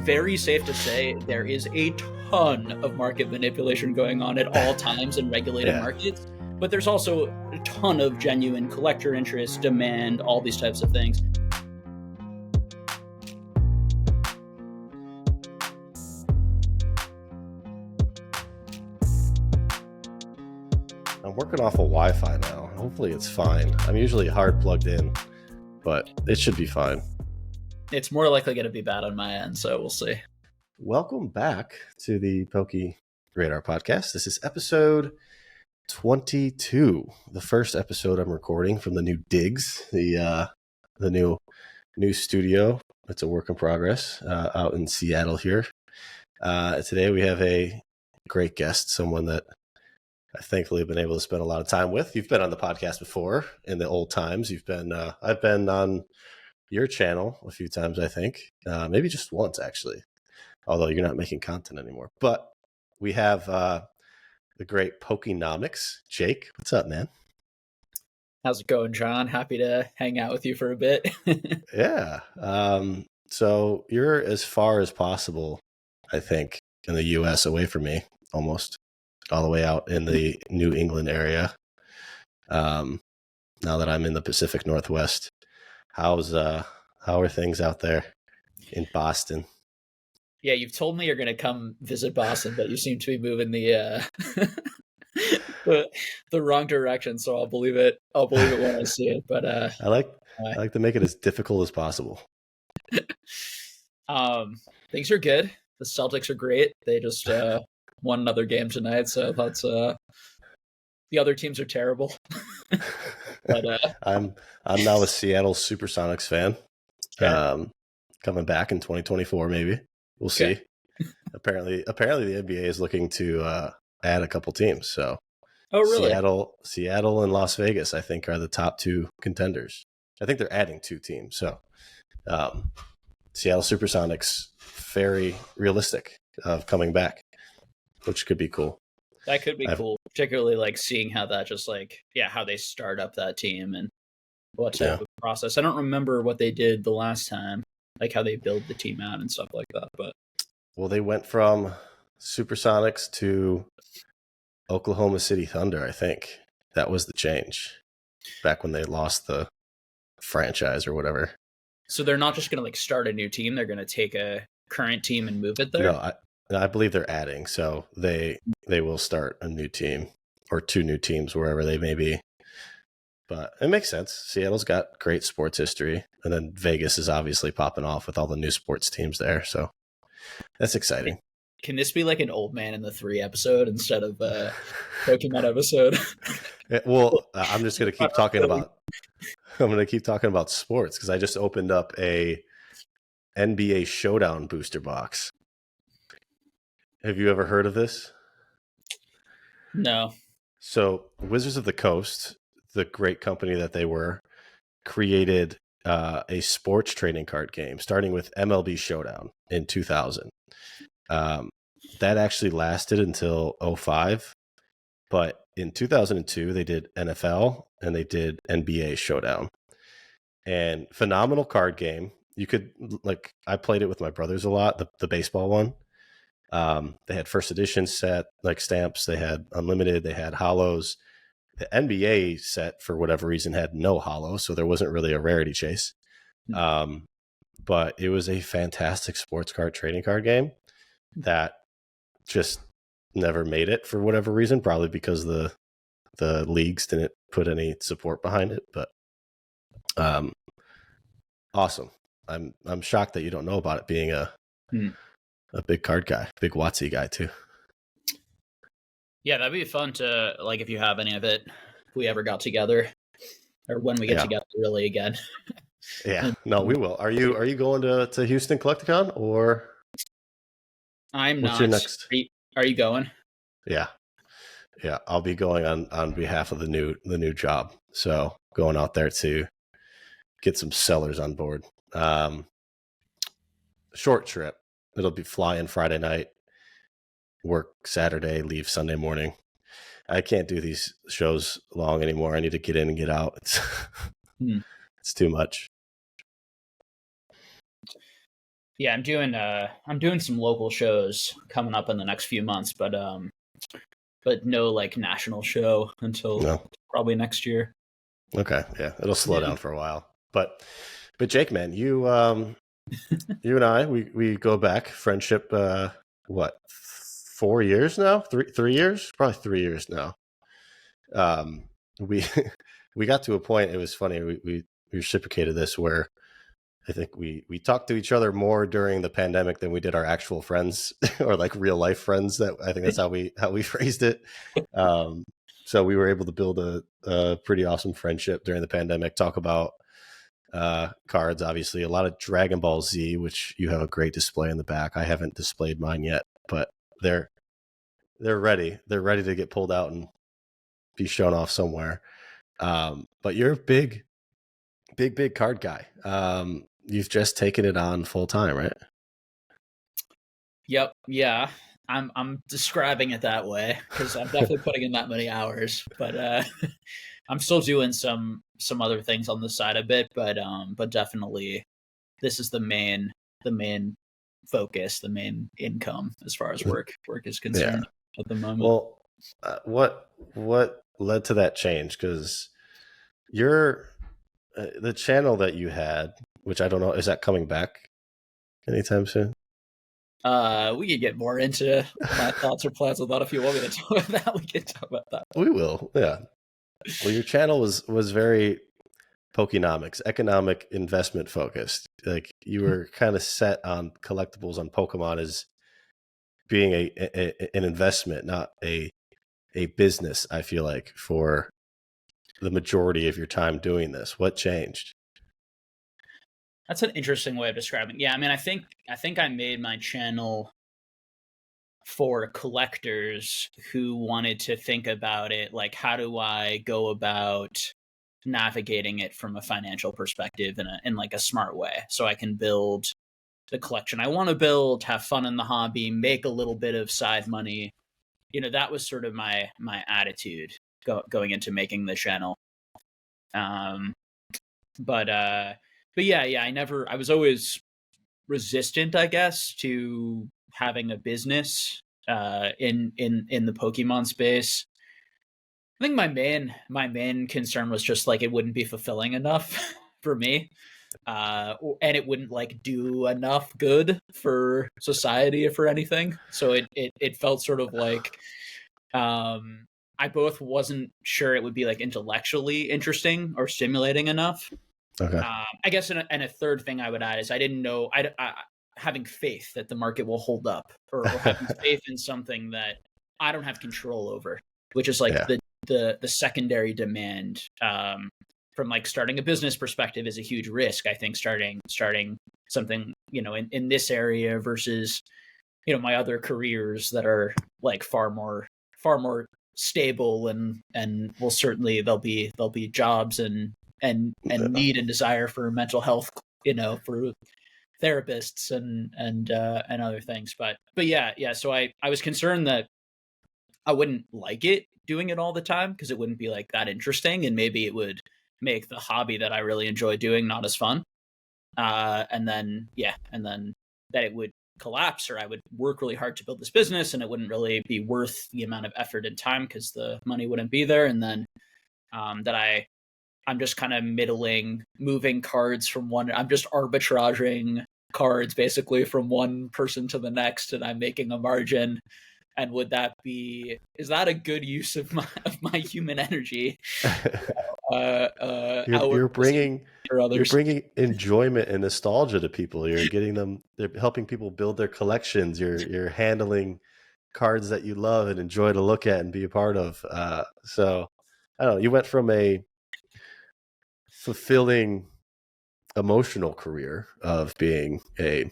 very safe to say there is a ton of market manipulation going on at all times in regulated markets, but there's also a ton of genuine collector interest, demand, all these types of things. I'm working off of Wi-Fi now. Hopefully it's fine. I'm usually hard plugged in, but it should be fine. It's more likely going to be bad on my end, so we'll see. Welcome back to the PokeRadar podcast. This is episode 22, the first episode I'm recording from the new digs, the new studio. It's a work in progress out in Seattle here. Today we have a great guest, someone that I thankfully have been able to spend a lot of time with. You've been on the podcast before in the old times. You've been, I've been on your channel a few times, I think, maybe just once actually, although you're not making content anymore. But we have the great Pokenomics. Jake, what's up, man? How's it going, John? Happy to hang out with you for a bit. Yeah. So you're as far as possible, I think, in the U.S. away from me, almost all the way out in the New England area. Now that I'm in the Pacific Northwest, how are things out there in Boston? Yeah, you've told me you're going to come visit Boston, but you seem to be moving the wrong direction. So I'll believe it. I'll believe it when I see it. But I like to make it as difficult as possible. Things are good. The Celtics are great. They just won another game tonight, so that's the other teams are terrible. But I'm now a Seattle Supersonics fan. Okay. Coming back in 2024, maybe. We'll see. Apparently the NBA is looking to add a couple teams. So, oh really? Seattle and Las Vegas, I think, are the top two contenders. I think they're adding two teams. So, Seattle Supersonics, very realistic of coming back, which could be cool. That could be cool, particularly like seeing how that just how they start up that team and what type of process. I don't remember what they did the last time, like how they build the team out and stuff like that. But they went from Supersonics to Oklahoma City Thunder. I think that was the change back when they lost the franchise or whatever. So they're not just going to start a new team; they're going to take a current team and move it there. No, I believe they're adding. So they will start a new team or two new teams wherever they may be. But it makes sense. Seattle's got great sports history. And then Vegas is obviously popping off with all the new sports teams there. So that's exciting. Can this be like an Old Man in the 3 episode instead of a Pokemon episode? Well, I'm just going to keep talking about sports because I just opened up a NBA Showdown booster box. Have you ever heard of this? No. So Wizards of the Coast, the great company that they were, created a sports trading card game starting with MLB Showdown in 2000. That actually lasted until 2005. But in 2002, they did NFL and they did NBA Showdown. And phenomenal card game. You could, I played it with my brothers a lot, the baseball one. They had first edition set, stamps. They had unlimited. They had holos. The NBA set, for whatever reason, had no holo, so there wasn't really a rarity chase. But it was a fantastic sports card trading card game that just never made it for whatever reason, probably because the leagues didn't put any support behind it. But awesome. I'm shocked that you don't know about it, being a big card guy, big WotC guy too. Yeah, that'd be fun to, if you have any of it, if we ever got together, or when we get together really again. Yeah, no, we will. Are you going to Houston Collecticon or? I'm what's not. Your next? Are you going? Yeah, I'll be going on behalf of the new job. So going out there to get some sellers on board. Short trip. It'll be flying Friday night, work Saturday, leave Sunday morning. I can't do these shows long anymore. I need to get in and get out. It's too much. Yeah, I'm doing some local shows coming up in the next few months, but no like national show until No. probably next year. Okay. Yeah, it'll slow Yeah. down for a while. But Jake, man, you and I, we go back friendship. What, 4 years now? 3 years? Probably 3 years now. We we got to a point. It was funny. We reciprocated this where I think we talked to each other more during the pandemic than we did our actual friends or like real life friends. That I think that's how we phrased it. Um, so we were able to build a pretty awesome friendship during the pandemic. Talk about cards, obviously a lot of Dragon Ball Z, which you have a great display in the back. I haven't displayed mine yet, but they're ready. They're ready to get pulled out and be shown off somewhere. But you're a big card guy. You've just taken it on full time, right? Yep. Yeah. I'm describing it that way because I'm definitely putting in that many hours, but I'm still doing some other things on the side a bit, but definitely this is the main focus, the main income as far as work is concerned at the moment. Well, what led to that change? Because you're the channel that you had, which I don't know, is that coming back anytime soon? We could get more into my thoughts or plans with that. If you want me to talk about that, we can talk about that. We will, yeah. Well, your channel was very Pokenomics, economic investment focused. Like you were kind of set on collectibles on Pokemon as being an investment, not a business. I feel like for the majority of your time doing this, what changed? That's an interesting way of describing. Yeah, I mean, I think I made my channel for collectors who wanted to think about it like, how do I go about navigating it from a financial perspective in like a smart way, so I can build the collection I want to build, have fun in the hobby, make a little bit of side money. That was sort of my attitude going into making the channel. But yeah, I was always resistant, I guess, to having a business in the Pokemon space. I think my main concern was just like it wouldn't be fulfilling enough for me, and it wouldn't like do enough good for society or for anything. So it felt sort of like I both wasn't sure it would be like intellectually interesting or stimulating enough. Okay. I guess, and a third thing I would add is I didn't know having faith that the market will hold up, or having faith in something that I don't have control over, which is like the secondary demand from like starting a business perspective is a huge risk. I think starting something in this area versus my other careers that are like far more stable and will certainly there'll be jobs and need and desire for mental health, for therapists and other things. But yeah. So I was concerned that I wouldn't like it doing it all the time because it wouldn't be like that interesting, and maybe it would make the hobby that I really enjoy doing not as fun. And then that it would collapse, or I would work really hard to build this business and it wouldn't really be worth the amount of effort and time because the money wouldn't be there. And then that I'm just kind of middling, moving cards from one. I'm just arbitraging cards basically from one person to the next, and I'm making a margin. And is that a good use of my human energy? You're bringing enjoyment and nostalgia to people. They're helping people build their collections. You're handling cards that you love and enjoy to look at and be a part of. So I don't know, you went from a fulfilling emotional career of being a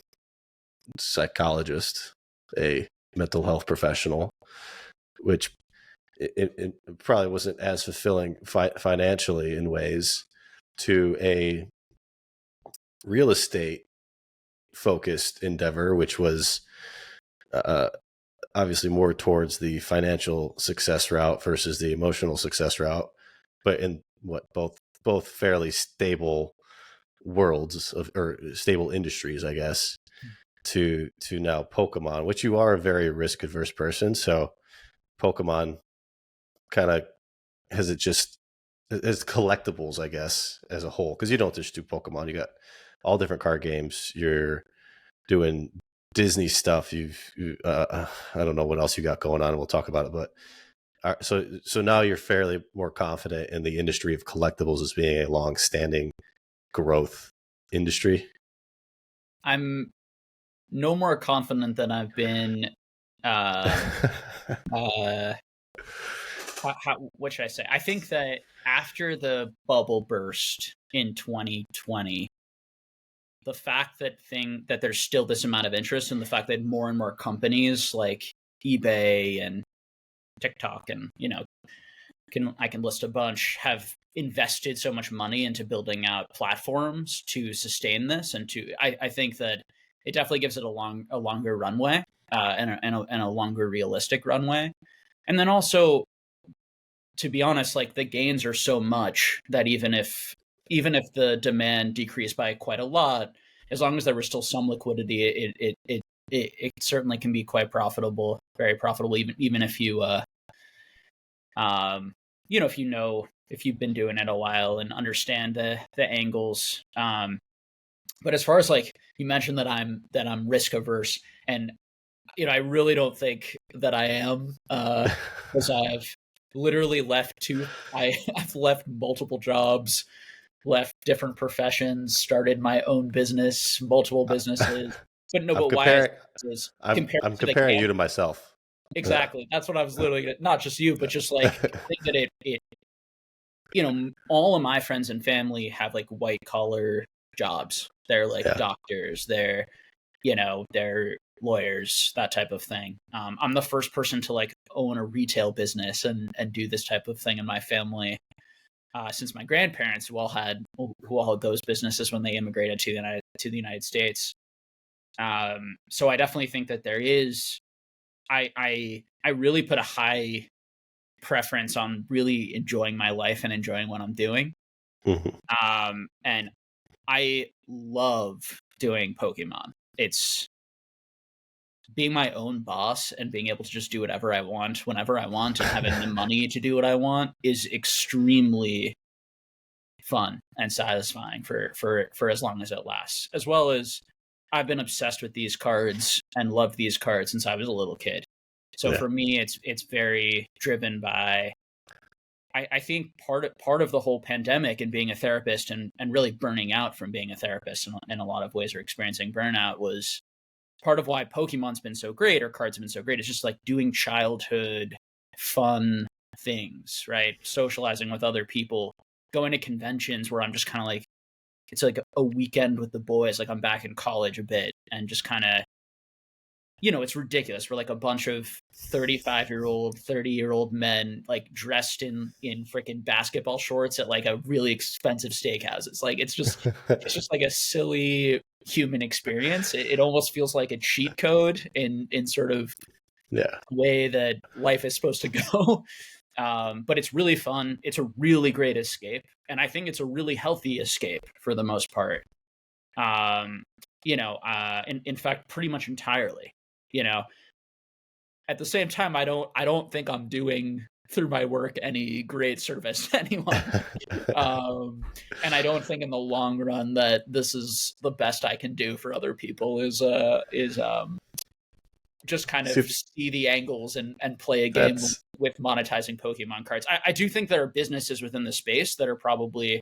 psychologist, a mental health professional, which it probably wasn't as fulfilling financially in ways, to a real estate focused endeavor, which was obviously more towards the financial success route versus the emotional success route, but in both fairly stable worlds or stable industries, I guess. to now Pokemon, which you are a very risk adverse person. So Pokemon kind of has collectibles, I guess, as a whole, because you don't just do Pokemon. You got all different card games. You're doing Disney stuff. I don't know what else you got going on. We'll talk about it, but so now you're fairly more confident in the industry of collectibles as being a long-standing growth industry. I'm no more confident than I've been. What should I say? I think that after the bubble burst in 2020, the fact that there's still this amount of interest, and the fact that more and more companies like eBay and TikTok and I can list a bunch, have invested so much money into building out platforms to sustain this, and I think that it definitely gives it a longer runway, and a longer realistic runway. And then also, to be honest, like, the gains are so much that even if the demand decreased by quite a lot, as long as there was still some liquidity, it certainly can be quite profitable, very profitable, even if you if you've been doing it a while and understand the angles. But as far as, like, you mentioned that I'm risk averse, and I really don't think that I am, because I've literally I've left multiple jobs, left different professions, started my own business, multiple businesses. But no, but why? I'm comparing you to myself. Exactly. Yeah. That's what I was literally, not just you, but just like, I think that it all of my friends and family have like white collar jobs. They're like doctors, they're lawyers, that type of thing. I'm the first person to like own a retail business and do this type of thing in my family, since my grandparents who all had those businesses when they immigrated to the United States. So I definitely think that there is, I really put a high preference on really enjoying my life and enjoying what I'm doing. Mm-hmm. And I love doing Pokemon. It's being my own boss and being able to just do whatever I want, whenever I want, and having the money to do what I want is extremely fun and satisfying for as long as it lasts. As well as, I've been obsessed with these cards and loved these cards since I was a little kid. So for me, it's very driven by, I think part of the whole pandemic and being a therapist and really burning out from being a therapist in a lot of ways, or experiencing burnout, was part of why Pokemon's been so great, or cards have been so great. It's just like doing childhood fun things, right? Socializing with other people, going to conventions where I'm just kind of like, it's like a weekend with the boys, like I'm back in college a bit, and just kind of, it's ridiculous. We're like a bunch of 35-year-old, 30-year-old men, like dressed in freaking basketball shorts at like a really expensive steakhouse. It's like, it's just like a silly human experience. It almost feels like a cheat code in sort of way that life is supposed to go. But it's really fun. It's a really great escape. And I think it's a really healthy escape for the most part. In fact, pretty much entirely. At the same time, I don't think I'm doing through my work any great service to anyone. And I don't think in the long run that this is the best I can do for other people is just kind of see the angles and play a game with monetizing Pokemon cards. I do think there are businesses within the space that are probably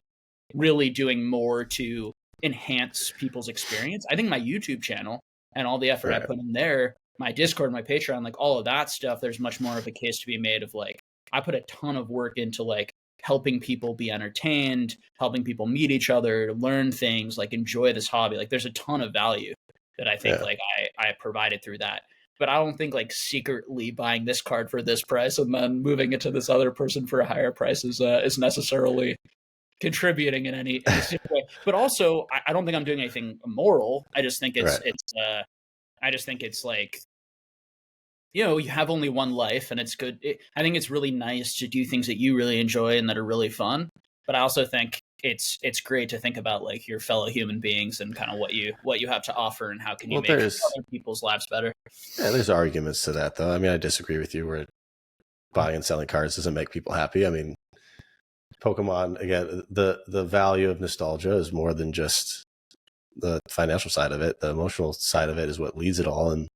really doing more to enhance people's experience. I think my YouTube channel and all the effort I put in there, my Discord, my Patreon, like all of that stuff, there's much more of a case to be made of like, I put a ton of work into like helping people be entertained, helping people meet each other, learn things, like enjoy this hobby. Like there's a ton of value that I think like I provided through that. But I don't think like secretly buying this card for this price and then moving it to this other person for a higher price is necessarily contributing in any way. But also, I don't think I'm doing anything immoral. I just think it's like, you have only one life, and it's good. I think it's really nice to do things that you really enjoy and that are really fun. But I also think it's great to think about like your fellow human beings and kind of what you have to offer and how can you Well, make other people's lives better. Yeah, there's arguments to that, though. I mean, I disagree with you where buying and selling cards doesn't make people happy. I mean, Pokemon, again, the value of nostalgia is more than just the financial side of it. The emotional side of it is what leads it all, and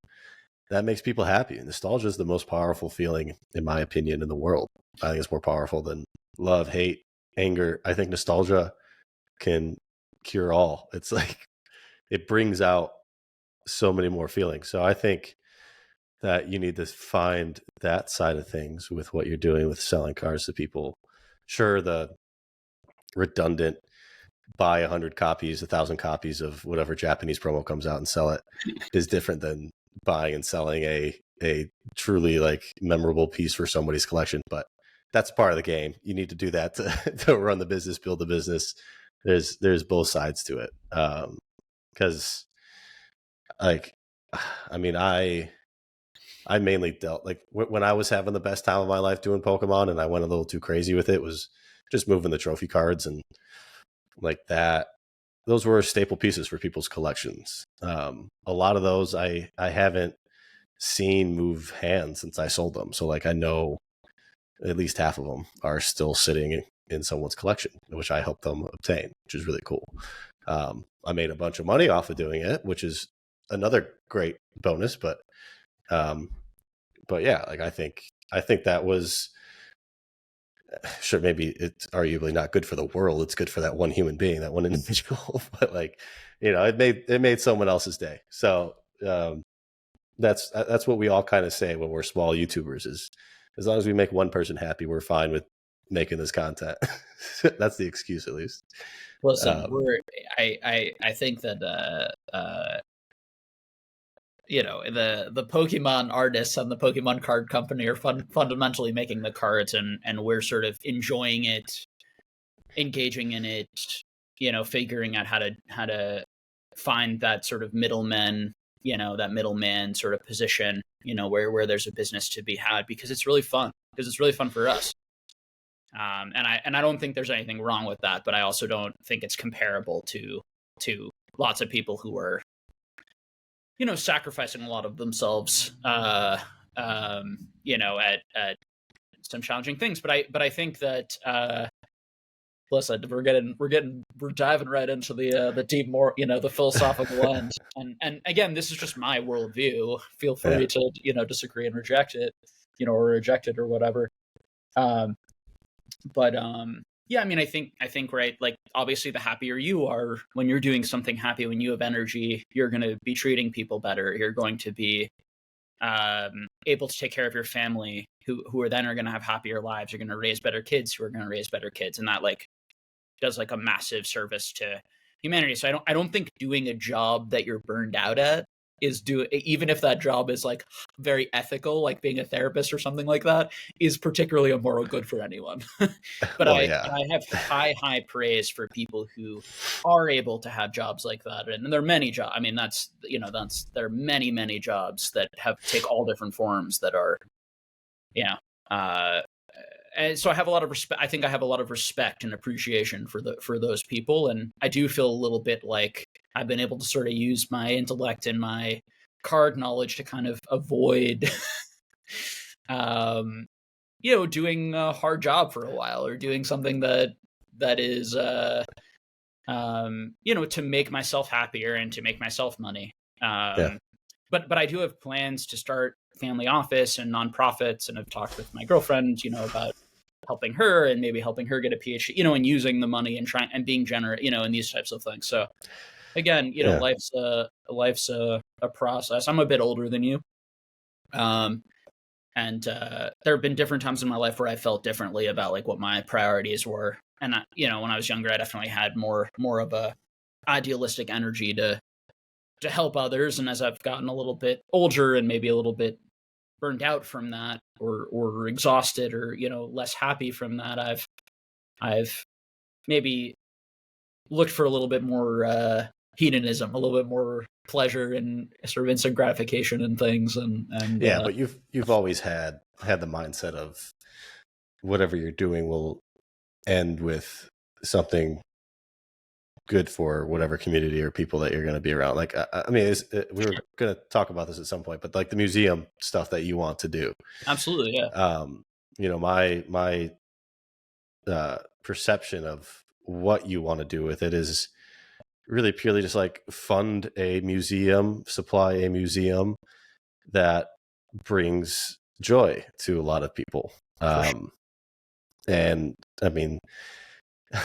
that makes people happy. Nostalgia is the most powerful feeling, in my opinion, in the world. I think it's more powerful than love, hate, anger. I think nostalgia can cure all. It's like it brings out so many more feelings. So I think that you need to find that side of things with what you're doing with selling cars to people. Sure, the redundant buy 100 copies, 1,000 copies of whatever Japanese promo comes out and sell it is different than buying and selling a truly like memorable piece for somebody's collection. But that's part of the game. You need to do that to run the business, build the business. There's both sides to it. Because like, I mean, I mainly dealt like when I was having the best time of my life doing Pokemon and I went a little too crazy with it, was just moving the trophy cards and like that. Those were staple pieces for people's collections. A lot of those I haven't seen move hands since I sold them. So like I know at least half of them are still sitting in someone's collection, which I helped them obtain, which is really cool. I made a bunch of money off of doing it, which is another great bonus, but yeah, like I think that was sure, maybe it's arguably not good for the world. It's good for that one human being, that one individual, but like, you know, it made someone else's day. So that's what we all kind of say when we're small YouTubers is as long as we make one person happy, we're fine with making this content. That's the excuse, at least. Listen, I think that you know, the Pokemon artists and the Pokemon card company are fundamentally making the cards, and we're sort of enjoying it, engaging in it, you know, figuring out how to find that sort of middleman, you know, that middleman sort of position, you know, where there's a business to be had, because it's really fun for us. And I don't think there's anything wrong with that, but I also don't think it's comparable to lots of people who are, you know, sacrificing a lot of themselves, you know, at some challenging things. But I think that, listen, we're diving right into the deep, more, you know, the philosophical end. And again, this is just my worldview. Feel free to, you know, disagree and reject it, you know, or reject it or whatever. But yeah, I mean, I think right, like obviously the happier you are when you're doing something happy, when you have energy, you're going to be treating people better. You're going to be able to take care of your family, who are then going to have happier lives. You're going to raise better kids who are going to raise better kids, and that like does like a massive service to humanity. So I don't think doing a job that you're burned out at is even if that job is like very ethical, like being a therapist or something like that, is particularly a moral good for anyone. But Well, I have high praise for people who are able to have jobs like that. And there are many jobs. I mean, there are many jobs that take all different forms that are, you know, and so I have a lot of respect. I think I have a lot of respect and appreciation for those people. And I do feel a little bit like I've been able to sort of use my intellect and my card knowledge to kind of avoid, you know, doing a hard job for a while, or doing something that is, you know, to make myself happier and to make myself money. But I do have plans to start family office and nonprofits, and I've talked with my girlfriend, you know, about helping her and maybe helping her get a PhD, you know, and using the money and trying and being generous, you know, and these types of things. So again, you know, life's a process. I'm a bit older than you. And there have been different times in my life where I felt differently about like what my priorities were. And you know, when I was younger, I definitely had more of a idealistic energy to help others. And as I've gotten a little bit older and maybe a little bit burned out from that, or exhausted, or, you know, less happy from that, I've maybe looked for a little bit more hedonism, a little bit more pleasure and sort of instant gratification and things. And yeah, but you've always had the mindset of whatever you're doing will end with something good for whatever community or people that you're going to be around. Like, I mean, we were going to talk about this at some point, but like the museum stuff that you want to do. Absolutely. Yeah. My perception of what you want to do with it is really purely just like fund a museum, supply a museum that brings joy to a lot of people. And I mean,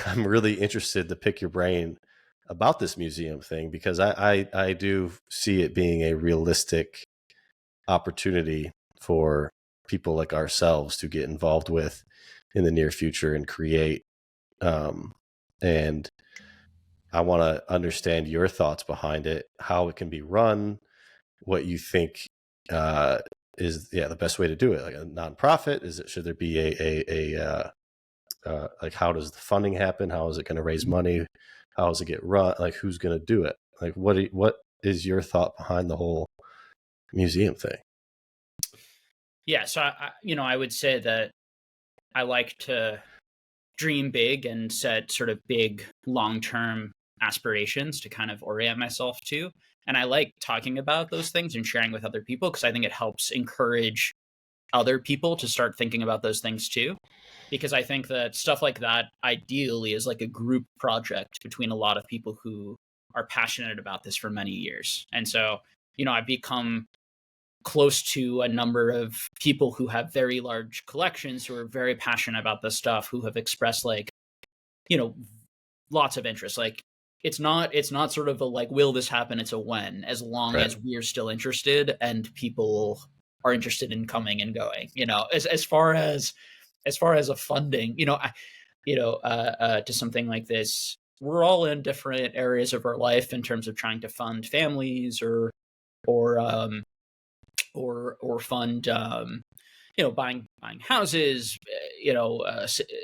I'm really interested to pick your brain about this museum thing, because I do see it being a realistic opportunity for people like ourselves to get involved with in the near future and create. And I want to understand your thoughts behind it, how it can be run, what you think is the best way to do it. Like a nonprofit, should there be like, how does the funding happen? How is it going to raise money? How does it get run? Like, who's going to do it? Like, what is your thought behind the whole museum thing? Yeah. So I would say that I like to dream big and set sort of big long-term aspirations to kind of orient myself to. And I like talking about those things and sharing with other people, because I think it helps encourage other people to start thinking about those things too. Because I think that stuff like that ideally is like a group project between a lot of people who are passionate about this for many years. And so, I've become close to a number of people who have very large collections, who are very passionate about this stuff, who have expressed like, lots of interest. Like, it's not sort of a like, will this happen? It's a when, as long as we're still interested and people are interested in coming and going, as far as a funding, to something like this, we're all in different areas of our life in terms of trying to fund families or fund, buying houses,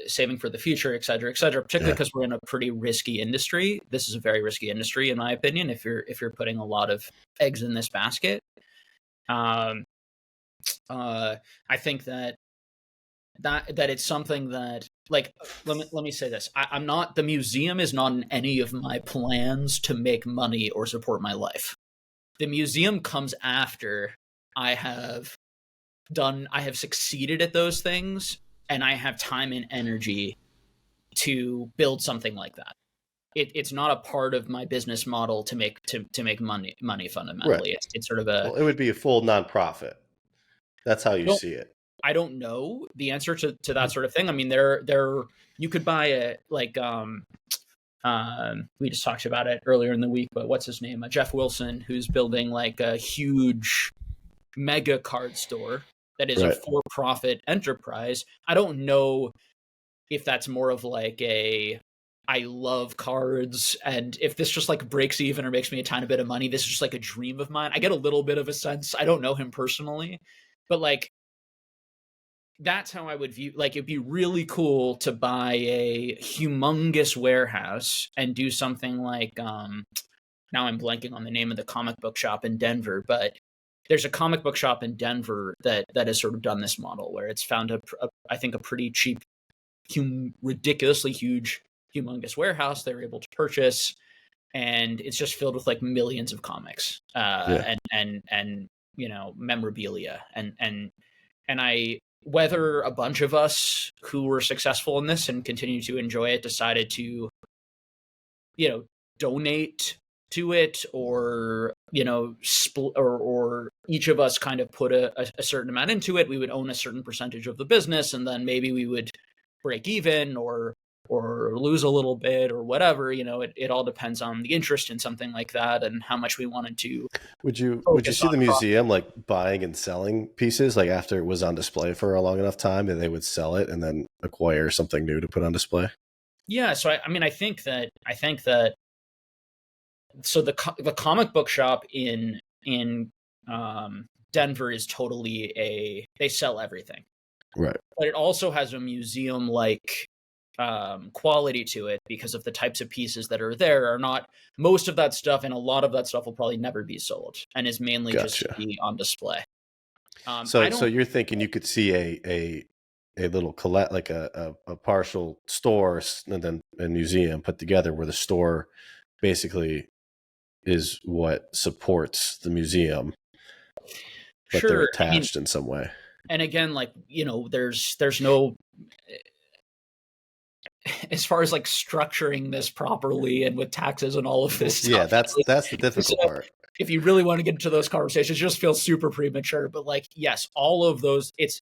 saving for the future, et cetera, particularly because we're in a pretty risky industry. This is a very risky industry, in my opinion, if you're putting a lot of eggs in this basket. I think that it's something that, like, let me say this. The museum is not in any of my plans to make money or support my life. The museum comes after I have succeeded at those things, and I have time and energy to build something like that. It's not a part of my business model to make money fundamentally. Right. It's sort of it would be a full nonprofit. That's how you see it. I don't know the answer to that sort of thing. I mean, you could buy it, like, we just talked about it earlier in the week, but what's his name? Jeff Wilson, who's building like a huge mega card store that is a for-profit enterprise. I don't know if that's more of like I love cards, and if this just like breaks even or makes me a tiny bit of money, this is just like a dream of mine. I get a little bit of a sense. I don't know him personally, but like, that's how I would view, like, it'd be really cool to buy a humongous warehouse and do something like, now I'm blanking on the name of the comic book shop in Denver, but there's a comic book shop in Denver that has sort of done this model where it's found I think a pretty cheap, ridiculously huge, humongous warehouse they're able to purchase, and it's just filled with like millions of comics, and memorabilia, and whether a bunch of us who were successful in this and continue to enjoy it decided to, donate to it, or, split, or each of us kind of put a certain amount into it, we would own a certain percentage of the business, and then maybe we would break even or lose a little bit or whatever. It all depends on the interest in something like that and how much we wanted to. Would you see the museum like buying and selling pieces, like after it was on display for a long enough time, and they would sell it and then acquire something new to put on display? Yeah. So I think that so the comic book shop in Denver is totally they sell everything. Right. But it also has a museum like quality to it, because of the types of pieces that are there. Are not most of that stuff, and a lot of that stuff will probably never be sold, and is mainly just to be on display. So you're thinking you could see a little like a partial store and then a museum put together, where the store basically is what supports the museum, but they're Sure. attached in some way. And again, like, there's no, as far as like structuring this properly and with taxes and all of this stuff. Yeah, that's the difficult part. If you really want to get into those conversations, it just feels super premature. But like, yes, all of those, it's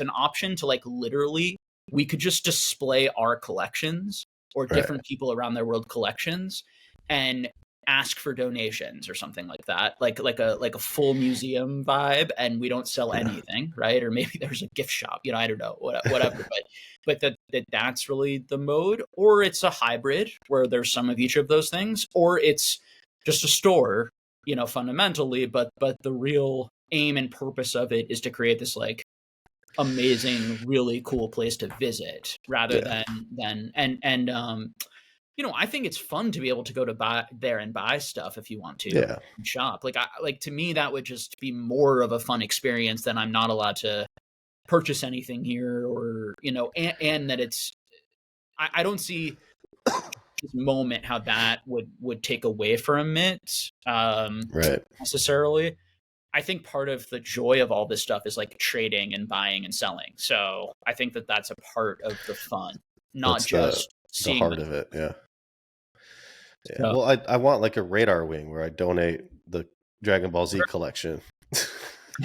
an option to like literally, we could just display our collections or different people around their world collections and ask for donations or something like that, like a full museum vibe, and we don't sell anything, right? Or maybe there's a gift shop, I don't know, whatever. but that's really the mode. Or it's a hybrid where there's some of each of those things, or it's just a store, fundamentally, but the real aim and purpose of it is to create this like amazing, really cool place to visit, rather than I think it's fun to be able to go to buy there and buy stuff if you want to and shop. Like to me, that would just be more of a fun experience than I'm not allowed to purchase anything here, or, and that it's, I don't see this moment how that would take away from it necessarily. I think part of the joy of all this stuff is like trading and buying and selling. So I think that that's a part of the fun, not that's just the heart of it. Yeah. So, well, I want like a radar wing where I donate the Dragon Ball Z collection.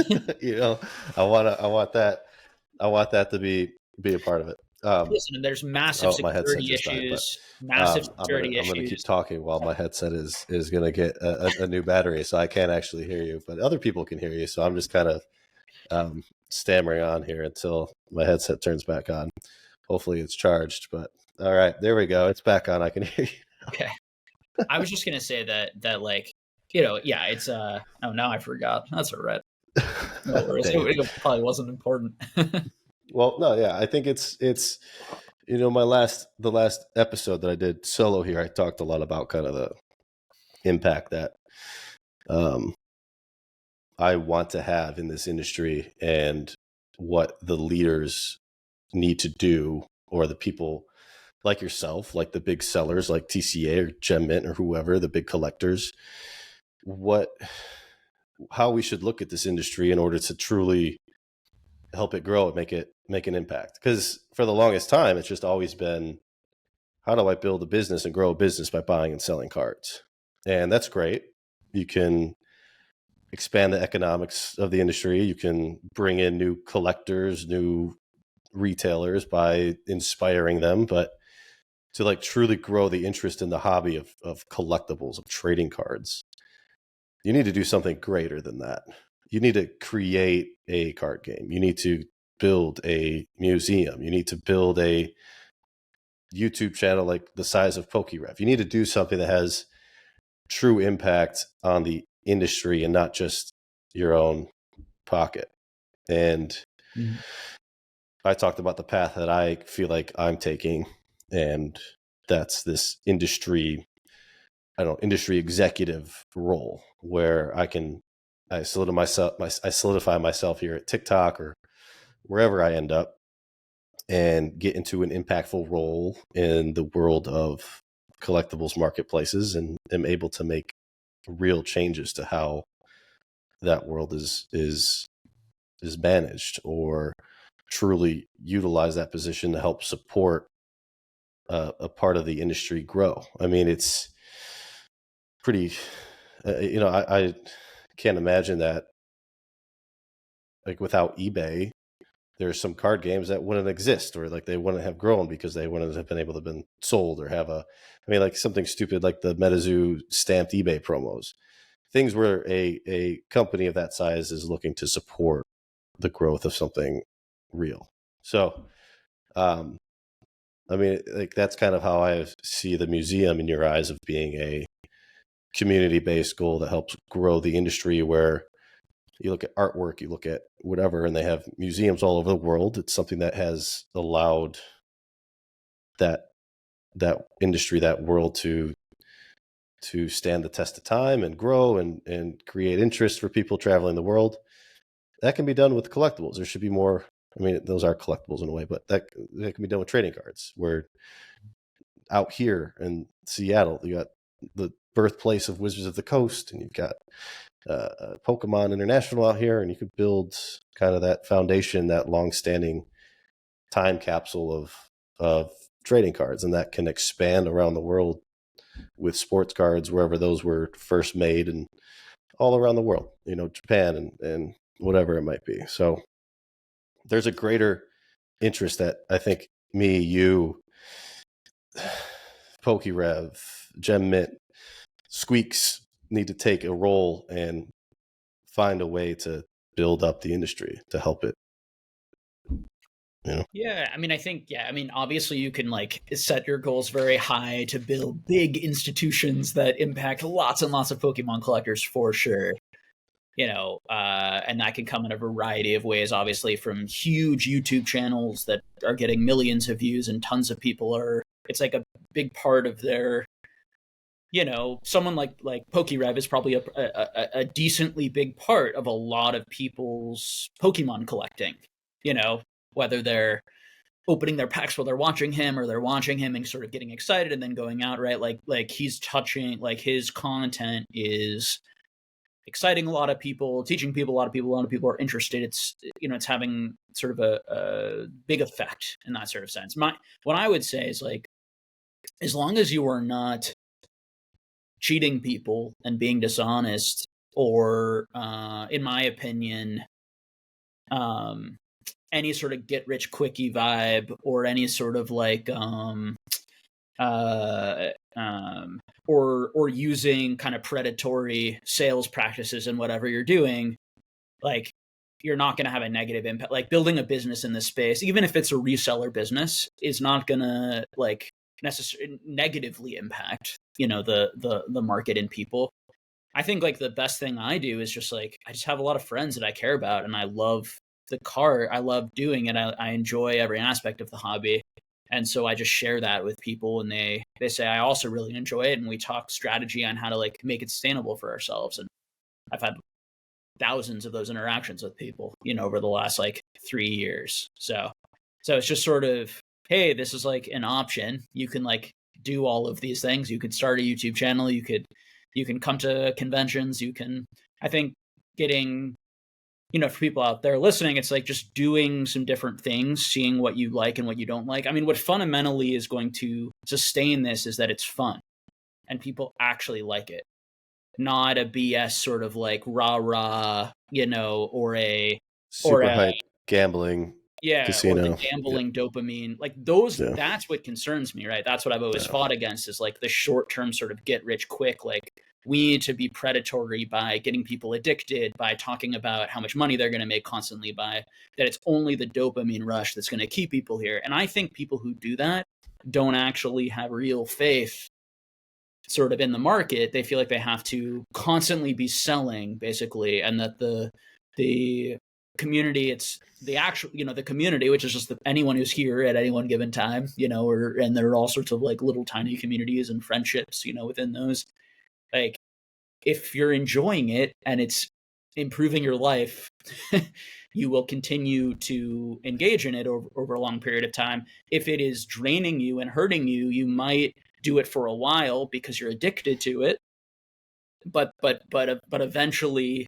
I want that to be a part of it. Listen, there's massive security issues. I'm going to keep talking while my headset is going to get a new battery, so I can't actually hear you, but other people can hear you. So I'm just kind of stammering on here until my headset turns back on. Hopefully it's charged, but all right, there we go. It's back on. I can hear you now. Okay. I was just going to say that like, it's oh, now I forgot. That's all right. No worries. It probably wasn't important. Well, no, yeah, I think it's the last episode that I did solo here, I talked a lot about kind of the impact that I want to have in this industry and what the leaders need to do, or the people like yourself, like the big sellers like TCA or Gem Mint or whoever, the big collectors, how we should look at this industry in order to truly help it grow and make an impact. Because for the longest time, it's just always been, how do I build a business and grow a business by buying and selling cards? And that's great. You can expand the economics of the industry. You can bring in new collectors, new retailers by inspiring them. But to like truly grow the interest in the hobby of collectibles, of trading cards, you need to do something greater than that. You need to create a card game. You need to build a museum. You need to build a YouTube channel like the size of PokeRadar. You need to do something that has true impact on the industry and not just your own pocket. And I talked about the path that I feel like I'm taking, and that's this industry executive role where I solidify myself here at TikTok or wherever I end up, and get into an impactful role in the world of collectibles marketplaces, and am able to make real changes to how that world is managed, or truly utilize that position to help support a part of the industry grow. I mean, it's pretty, I can't imagine that, like, without eBay, there's some card games that wouldn't exist, or like they wouldn't have grown because they wouldn't have been able to been sold, or have like something stupid like the MetaZoo stamped eBay promos, things where a company of that size is looking to support the growth of something real. So, I mean, like, that's kind of how I see the museum in your eyes, of being a community-based goal that helps grow the industry, where you look at artwork, you look at whatever, and they have museums all over the world. It's something that has allowed that industry, that world to stand the test of time and grow and create interest for people traveling the world. That can be done with collectibles. There should be more I mean, those are collectibles in a way, but that can be done with trading cards. Where out here in Seattle, you got the birthplace of Wizards of the Coast, and you've got Pokemon International out here, and you could build kind of that foundation, that long-standing time capsule of trading cards, and that can expand around the world with sports cards wherever those were first made, and all around the world, Japan and whatever it might be. So there's a greater interest that I think me, you, PokeRev, Gem Mint, Squeaks need to take a role and find a way to build up the industry to help it. Yeah, I mean, obviously you can like set your goals very high to build big institutions that impact lots and lots of Pokemon collectors for sure. And that can come in a variety of ways, obviously, from huge YouTube channels that are getting millions of views and tons of people it's like a big part of their, someone like PokeRev is probably a decently big part of a lot of people's Pokemon collecting, whether they're opening their packs while they're watching him, or they're watching him and sort of getting excited and then going out, right? Like he's touching, like his content is exciting a lot of people, teaching people, a lot of people are interested. It's having sort of a big effect in that sort of sense. What I would say is, like, as long as you are not cheating people and being dishonest, or in my opinion, any sort of get rich quickie vibe, or any sort of like or using kind of predatory sales practices in whatever you're doing, like, you're not going to have a negative impact. Like, building a business in this space, even if it's a reseller business, is not going to like necessarily negatively impact, the market and people. I think like the best thing I do is just like, I just have a lot of friends that I care about, and I love I love doing it. I enjoy every aspect of the hobby. And so I just share that with people, and they say, I also really enjoy it. And we talk strategy on how to like make it sustainable for ourselves. And I've had thousands of those interactions with people, over the last like 3 years. So it's just sort of, hey, this is like an option. You can like do all of these things. You could start a YouTube channel. You can come to conventions. I think getting, for people out there listening, it's like just doing some different things, seeing what you like and what you don't like. I mean, what fundamentally is going to sustain this is that it's fun and people actually like it, not a BS sort of like rah-rah, or a super hype gambling. Casino. Or the gambling dopamine, like those. That's what concerns me, right? That's what I've always fought against, is like the short-term sort of get rich quick. Like, we need to be predatory by getting people addicted, by talking about how much money they're going to make constantly, by that it's only the dopamine rush that's going to keep people here. And I think people who do that don't actually have real faith sort of in the market. They feel like they have to constantly be selling, basically, and that the community, it's the actual, the community, which is just anyone who's here at any one given time, and there are all sorts of like little tiny communities and friendships, within those. Like, if you're enjoying it and it's improving your life, you will continue to engage in it over a long period of time. If it is draining you and hurting you, you might do it for a while because you're addicted to it. But eventually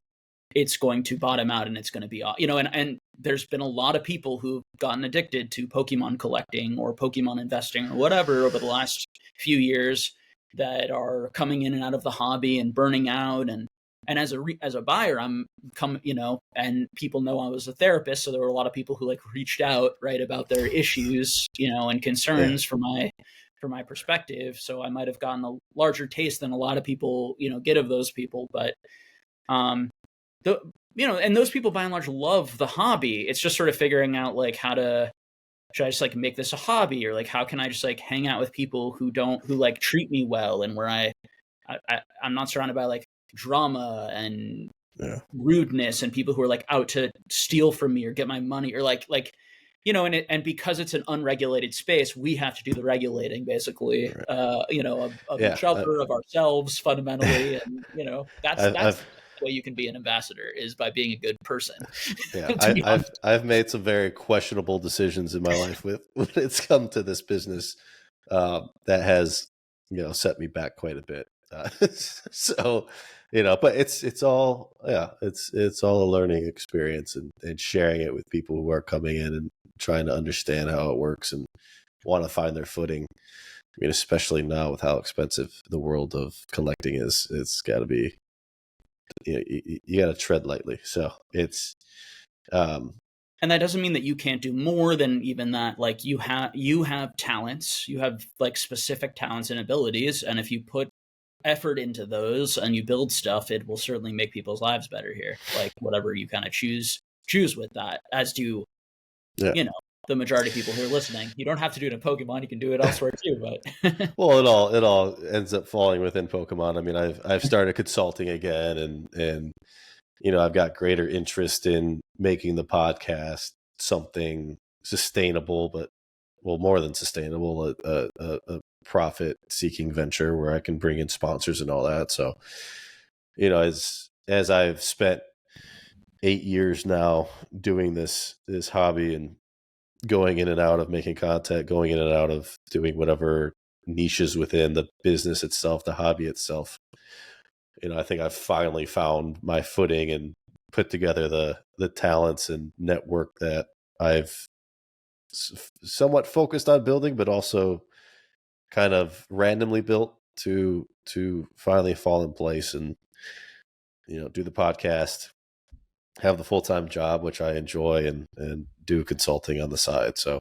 it's going to bottom out, and it's going to be, and there's been a lot of people who've gotten addicted to Pokemon collecting or Pokemon investing or whatever over the last few years, that are coming in and out of the hobby and burning out. And as a buyer, I'm and people know I was a therapist. So there were a lot of people who like reached out, right, about their issues, and concerns from my perspective. So I might've gotten a larger taste than a lot of people, get of those people. But, and those people by and large love the hobby. It's just sort of figuring out like should I just like make this a hobby, or like how can I just like hang out with people who like treat me well, and where I'm not surrounded by like drama and rudeness and people who are like out to steal from me or get my money, or like and because it's an unregulated space, we have to do the regulating, basically, of each other, of ourselves, fundamentally, and that's way you can be an ambassador is by being a good person. Yeah, To be honest. I've made some very questionable decisions in my life with when it's come to this business that has set me back quite a bit. So but it's all it's all a learning experience and sharing it with people who are coming in and trying to understand how it works and want to find their footing. I mean, especially now with how expensive the world of collecting is, it's got to be, you got to tread lightly. So it's, and that doesn't mean that you can't do more than even that. Like you have talents, you have like specific talents and abilities. And if you put effort into those and you build stuff, it will certainly make people's lives better here. Like whatever you kind of choose with that, as do, the majority of people who are listening. You don't have to do it in Pokemon. You can do it elsewhere too, but well, it all ends up falling within Pokemon. I mean, I've started consulting again and I've got greater interest in making the podcast something sustainable, but more than sustainable, a profit-seeking venture where I can bring in sponsors and all that. So, as I've spent 8 years now doing this hobby and going in and out of making content, going in and out of doing whatever niches within the business itself, the hobby itself, I think I've finally found my footing and put together the talents and network that I've somewhat focused on building, but also kind of randomly built to finally fall in place and do the podcast, have the full-time job, which I enjoy, and do consulting on the side. So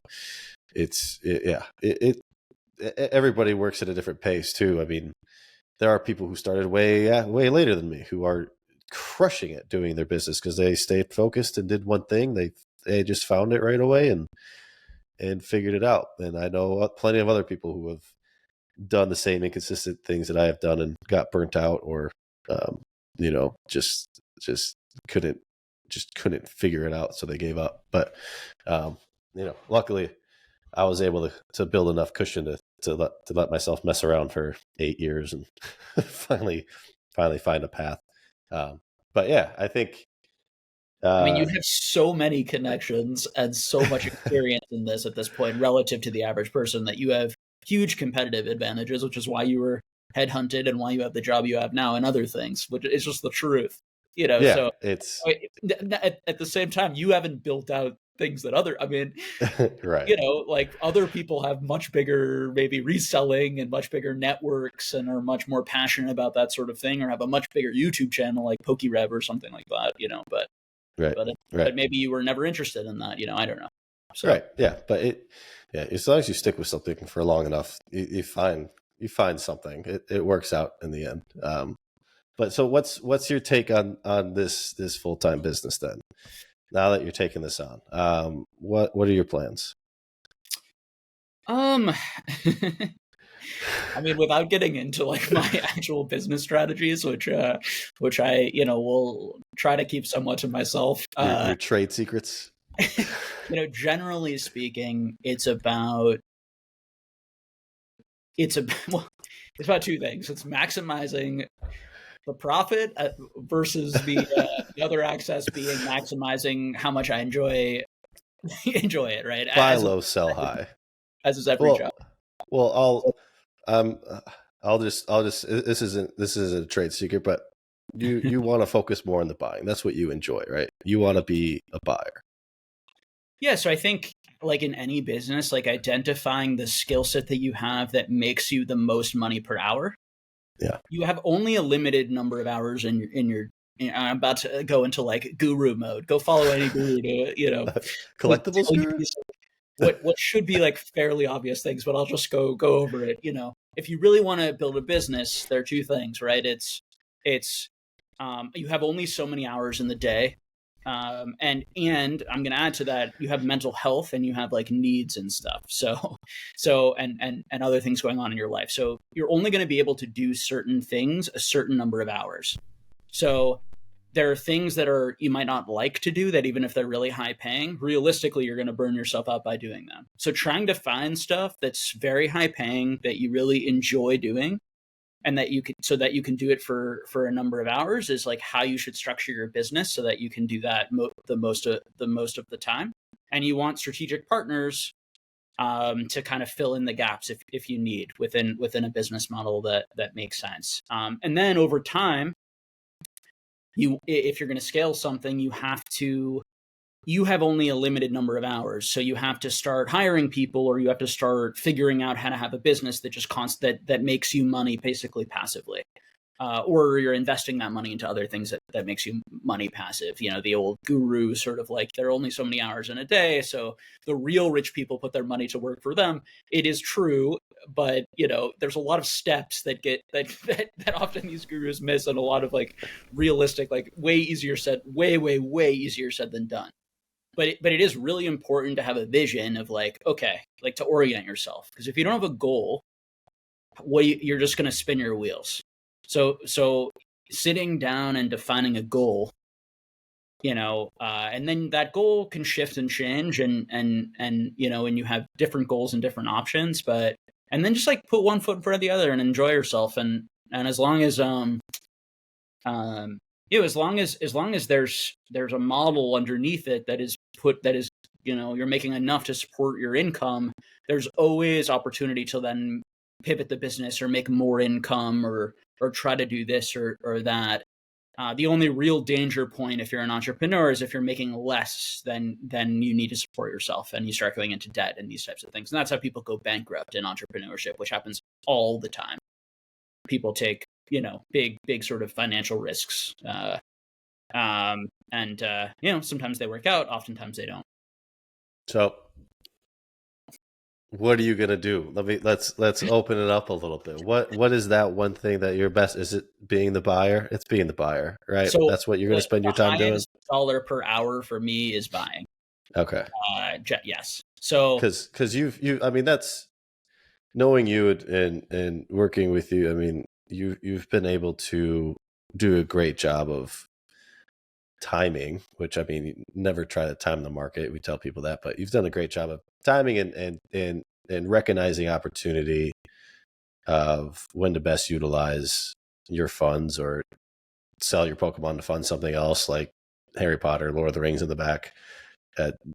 everybody works at a different pace too. I mean, there are people who started way later than me who are crushing it doing their business because they stayed focused and did one thing. They just found it right away and figured it out. And I know plenty of other people who have done the same inconsistent things that I have done and got burnt out or just couldn't figure it out, so they gave up. But luckily I was able to build enough cushion to let myself mess around for 8 years and finally find a path. But yeah, I think I mean, you have so many connections and so much experience in this at this point relative to the average person that you have huge competitive advantages, which is why you were headhunted and why you have the job you have now and other things, which is just the truth. So it's at the same time, you haven't built out things that right. Like other people have much bigger, maybe reselling and much bigger networks and are much more passionate about that sort of thing, or have a much bigger YouTube channel like PokeRadar or something like that, but maybe you were never interested in that, I don't know. So. Right. Yeah. But as long as you stick with something for long enough, you find something, it works out in the end. But so what's your take on this full-time business then? Now that you're taking this on, what are your plans? I mean, without getting into like my actual business strategies, which I will try to keep somewhat to myself. Your trade secrets. Generally speaking, it's about two things. It's maximizing the profit versus the other access being maximizing how much I enjoy it, right? Buy low, sell high. As is every job. Well, I'll just this isn't a trade secret, but you want to focus more on the buying. That's what you enjoy, right? You want to be a buyer. Yeah, so I think like in any business, like identifying the skill set that you have that makes you the most money per hour. Yeah. You have only a limited number of hours in your I'm about to go into like guru mode. Go follow any guru to, collectibles guru? What should be like fairly obvious things, but I'll just go over it. If you really want to build a business, there are two things, right? It's you have only so many hours in the day. And I'm going to add to that, you have mental health and you have like needs and stuff. So, and other things going on in your life. So you're only going to be able to do certain things a certain number of hours. So there are things that you might not like to do that even if they're really high paying, realistically, you're going to burn yourself out by doing them. So trying to find stuff that's very high paying that you really enjoy doing and that you can, so that you can do it for a number of hours, is like how you should structure your business so that you can do that the most of the time. And you want strategic partners to kind of fill in the gaps if you need within a business model that makes sense. And then over time, if you're going to scale something, you have only a limited number of hours. So you have to start hiring people, or you have to start figuring out how to have a business that just that makes you money basically passively. Or you're investing that money into other things that makes you money passive. You know, the old guru sort of like, there are only so many hours in a day, so the real rich people put their money to work for them. It is true, but you know, there's a lot of steps that often these gurus miss, and a lot of like realistic, like way easier said than done. But it is really important to have a vision of like, okay, like to orient yourself, because if you don't have a goal, you're just going to spin your wheels. So sitting down and defining a goal, you know, and then that goal can shift and change, and you know, and you have different goals and different options, and then just like put one foot in front of the other and enjoy yourself, and as long as you know, as long as there's a model underneath it that is you know, you're making enough to support your income, there's always opportunity to then pivot the business or make more income, or try to do this or that. The only real danger point if you're an entrepreneur is if you're making less than you need to support yourself, and you start going into debt and these types of things. And that's how people go bankrupt in entrepreneurship, which happens all the time. People take, you know, big sort of financial risks. And you know, sometimes they work out, oftentimes they don't. So what are you going to do? Let's open it up a little bit. What is that one thing that you're best? Is it being the buyer? It's being the buyer, right? So that's what you're going to spend your time doing. $1 per hour for me is buying. Okay. Yes. So because I mean, that's knowing you and working with you. I mean, you've been able to do a great job of timing, which, I mean, you never try to time the market. We tell people that, but you've done a great job of timing and recognizing opportunity of when to best utilize your funds, or sell your Pokemon to fund something else, like Harry Potter, Lord of the Rings in the back,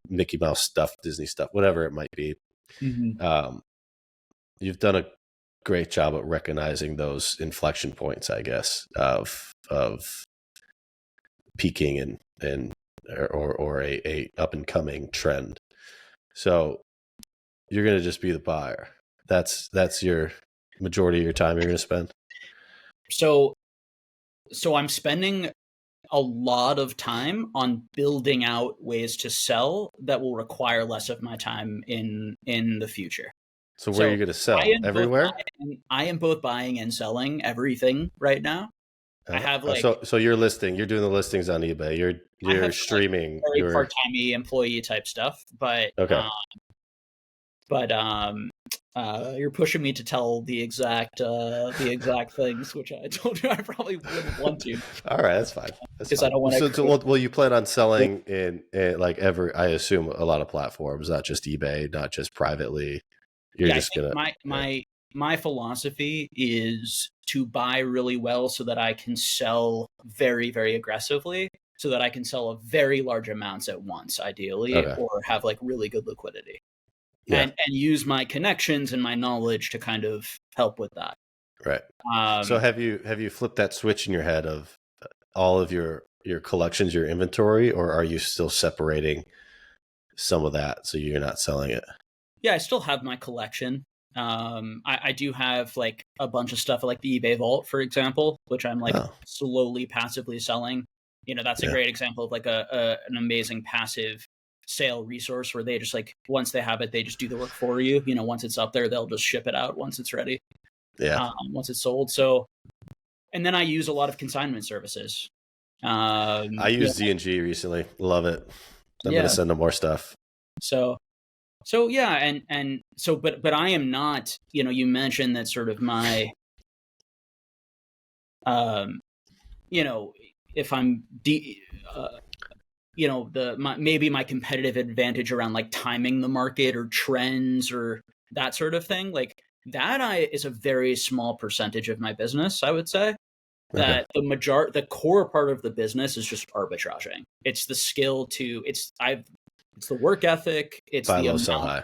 Mickey Mouse stuff, Disney stuff, whatever it might be. Mm-hmm. You've done a great job at recognizing those inflection points, I guess, of peaking or a up and coming trend. So you're going to just be the buyer. That's your majority of your time you're going to spend. So I'm spending a lot of time on building out ways to sell that will require less of my time in the future. So where are you going to sell? Everywhere? I am both buying and selling everything right now. I have like so you're doing the listings on eBay. You're streaming, like very part-time employee type stuff, but okay. You're pushing me to tell the exact things, which I told you I probably wouldn't want to. All right, that's fine. Because I don't want to. So will you plan on selling in like I assume a lot of platforms, not just eBay, not just privately? You're just gonna. My philosophy is to buy really well so that I can sell very, very aggressively, so that I can sell a very large amounts at once, ideally, or have like really good liquidity. Yeah. And use my connections and my knowledge to kind of help with that. Right. So have you flipped that switch in your head of all of your collections, your inventory, or are you still separating some of that so you're not selling it? Yeah, I still have my collection. I do have like a bunch of stuff like the eBay Vault, for example, which I'm like slowly passively selling. You know, that's a great example of like an amazing passive sale resource where they just like, once they have it, they just do the work for you. You know, once it's up there, they'll just ship it out once it's ready. Yeah. Once it's sold. So, and then I use a lot of consignment services. I used D&G recently. Love it. I'm going to send them more stuff. So yeah, and so, but I am not, you know, you mentioned that sort of my, you know, if I'm, you know, maybe my competitive advantage around like timing the market or trends or that sort of thing. Like is a very small percentage of my business, I would say. Okay. That the core part of the business is just arbitraging. It's the skill to it's the work ethic. It's Buy the low, amount. sell high.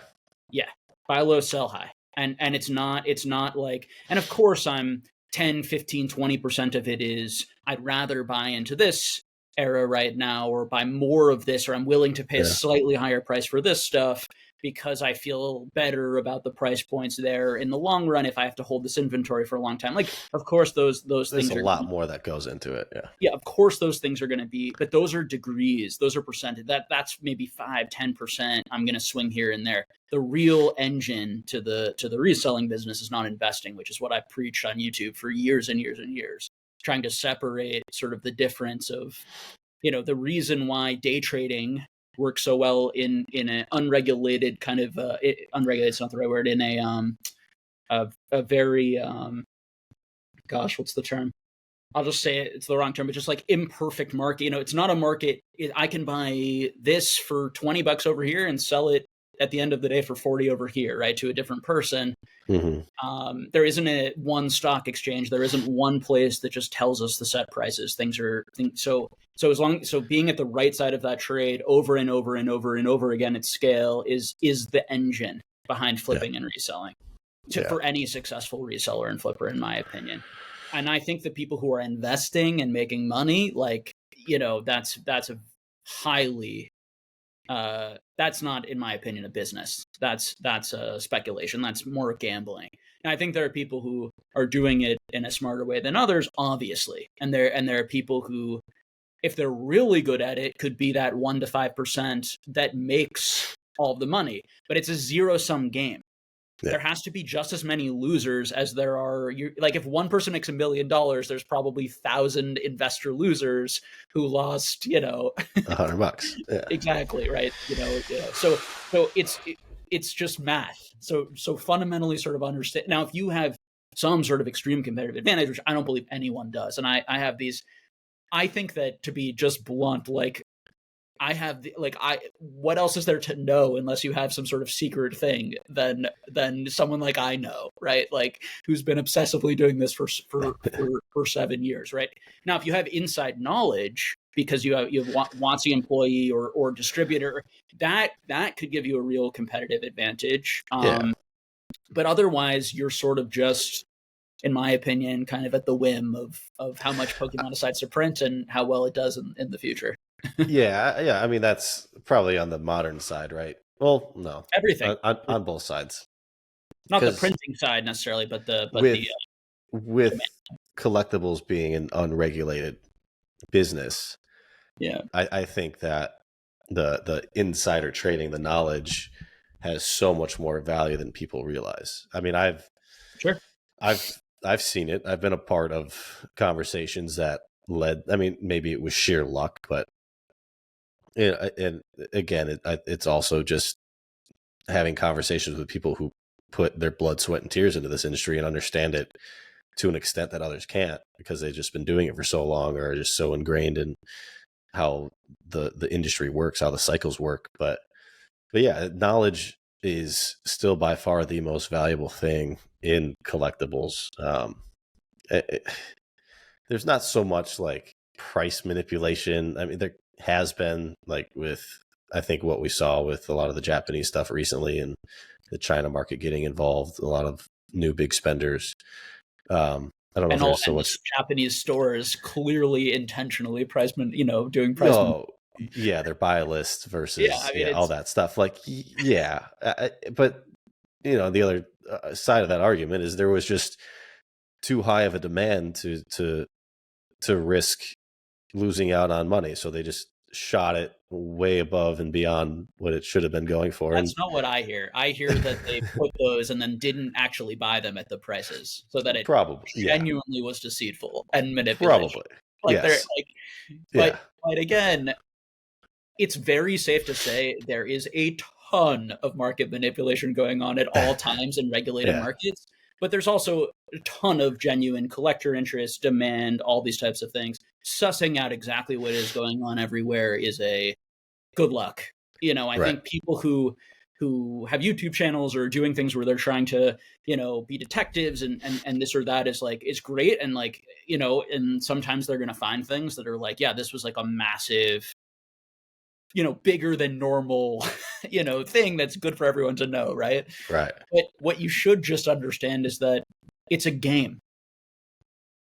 Yeah, buy low, sell high, and it's not like. And of course, I'm 10, 15, 20% of it is I'd rather buy into this era right now, or buy more of this, or I'm willing to pay a slightly higher price for this stuff because I feel better about the price points there in the long run if I have to hold this inventory for a long time. Like, of course, those There's things a are lot more that goes into it. Yeah. Yeah, of course those things are going to be, but those are degrees, those are percentage. That's maybe 5-10%. I'm going to swing here and there. The real engine to the reselling business is not investing, which is what I preached on YouTube for years and years and years, trying to separate sort of the difference of, the reason why day trading works so well in an unregulated kind of unregulated is not the right word, in a very gosh, what's the term? I'll just say it's the wrong term, but just like imperfect market. It's not a market. I can buy this for $20 over here and sell it at the end of the day for 40 over here, right, to a different person. Mm-hmm. There isn't one stock exchange. There isn't one place that just tells us the set prices. So being at the right side of that trade over and over and over and over again at scale is the engine behind flipping and reselling for any successful reseller and flipper, in my opinion. And I think the people who are investing and making money, that's a highly, that's not, in my opinion, a business. That's a speculation. That's more gambling. And I think there are people who are doing it in a smarter way than others, obviously. And there are people who, if they're really good at it, could be that 1 to 5% that makes all the money. But it's a zero-sum game. There has to be just as many losers as there are. Like, if one person makes $1 million, there's probably 1,000 investor losers who lost, $100. Yeah. Exactly, right. So it's just math. So fundamentally, sort of understand. Now, if you have some sort of extreme competitive advantage, which I don't believe anyone does, and I have these. I think that, to be just blunt, like, what else is there to know unless you have some sort of secret thing than someone like I know, right? Like, who's been obsessively doing this for 7 years, right? Now, if you have inside knowledge because you have WotC employee or distributor, that could give you a real competitive advantage. But otherwise, you're sort of just, in my opinion, kind of at the whim of how much Pokemon decides to print and how well it does in the future. Yeah. I mean, that's probably on the modern side, right? Well, no, everything on both sides. Not the printing side necessarily, but with collectibles being an unregulated business. Yeah, I think that the insider trading, the knowledge, has so much more value than people realize. I mean, I've seen it. I've been a part of conversations that led. I mean, maybe it was sheer luck, but and again, it's also just having conversations with people who put their blood, sweat, and tears into this industry and understand it to an extent that others can't, because they've just been doing it for so long, or are just so ingrained in how the industry works, how the cycles work. But yeah, knowledge is still by far the most valuable thing in collectibles. There's not so much like price manipulation. I mean, there has been, like, with, I think, what we saw with a lot of the Japanese stuff recently and the China market getting involved, a lot of new big spenders. I don't know if there's so much Japanese stores clearly intentionally doing price. Oh, yeah, their buy list versus all that stuff. Like, but the other side of that argument is there was just too high of a demand to risk losing out on money, so they just shot it way above and beyond what it should have been going for. That's not what I hear. I hear that they put those and then didn't actually buy them at the prices, so that it probably genuinely was deceitful and manipulation. Probably, yes. But again, it's very safe to say there is a ton of market manipulation going on at all times in regulated markets. But there's also a ton of genuine collector interest, demand, all these types of things. Sussing out exactly what is going on everywhere is a good luck. I think people who who have YouTube channels or doing things where they're trying to, be detectives and this or that is like, is great. And like, and sometimes they're going to find things that are like, yeah, this was like a massive, bigger than normal, thing that's good for everyone to know. Right. Right. But what you should just understand is that it's a game.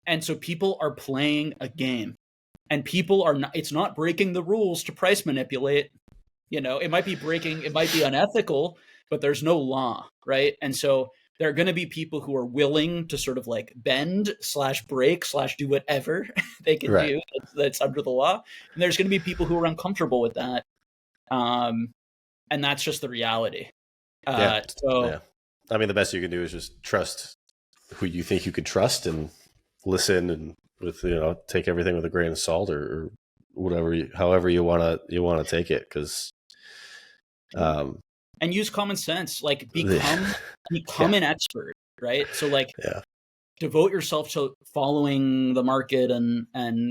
And so people are playing a game, and people are not, it's not breaking the rules to price manipulate. It might be unethical, but there's no law, right? And so there are going to be people who are willing to sort of like bend / break / do whatever they can do that's under the law. And there's going to be people who are uncomfortable with that. And that's just the reality. I mean, the best you can do is just trust who you think you can trust and listen, and with, take everything with a grain of salt or whatever, however you want to take it. Cause, and use common sense, like become an expert, right? So like, devote yourself to following the market and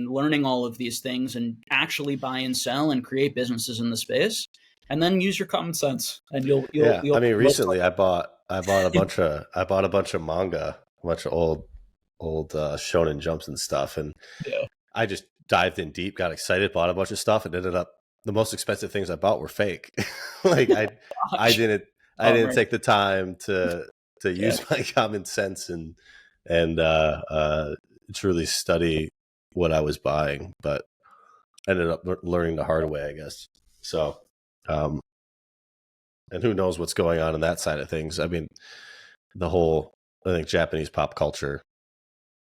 learning all of these things, and actually buy and sell and create businesses in the space, and then use your common sense. And you'll I mean, recently I bought a bunch of manga, a bunch of old Shonen Jumps and stuff, and I just dived in deep, got excited, bought a bunch of stuff, and ended up the most expensive things I bought were fake. Like I didn't take the time to use my common sense and truly study what I was buying, but ended up learning the hard way, I guess. So, and who knows what's going on in that side of things. I mean, I think Japanese pop culture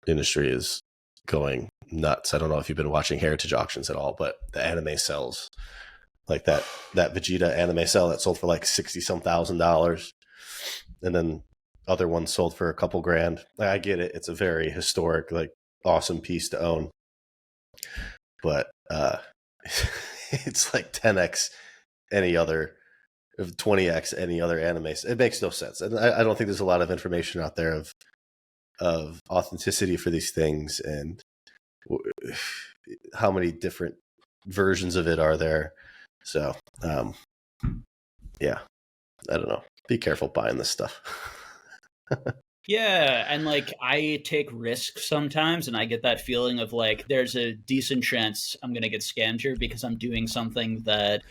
industry is going nuts. I don't know if you've been watching heritage auctions at all, but the anime sells, like that Vegeta anime cell that sold for like $60-some thousand, and then other ones sold for a couple grand. Like, I get it, it's a very historic, like, awesome piece to own, but it's like 10x any other, 20x any other anime. It makes no sense, and I don't think there's a lot of information out there of authenticity for these things, and how many different versions of it are there. So, I don't know. Be careful buying this stuff. Yeah, and like, I take risks sometimes, and I get that feeling of like, there's a decent chance I'm going to get scammed here because I'm doing something that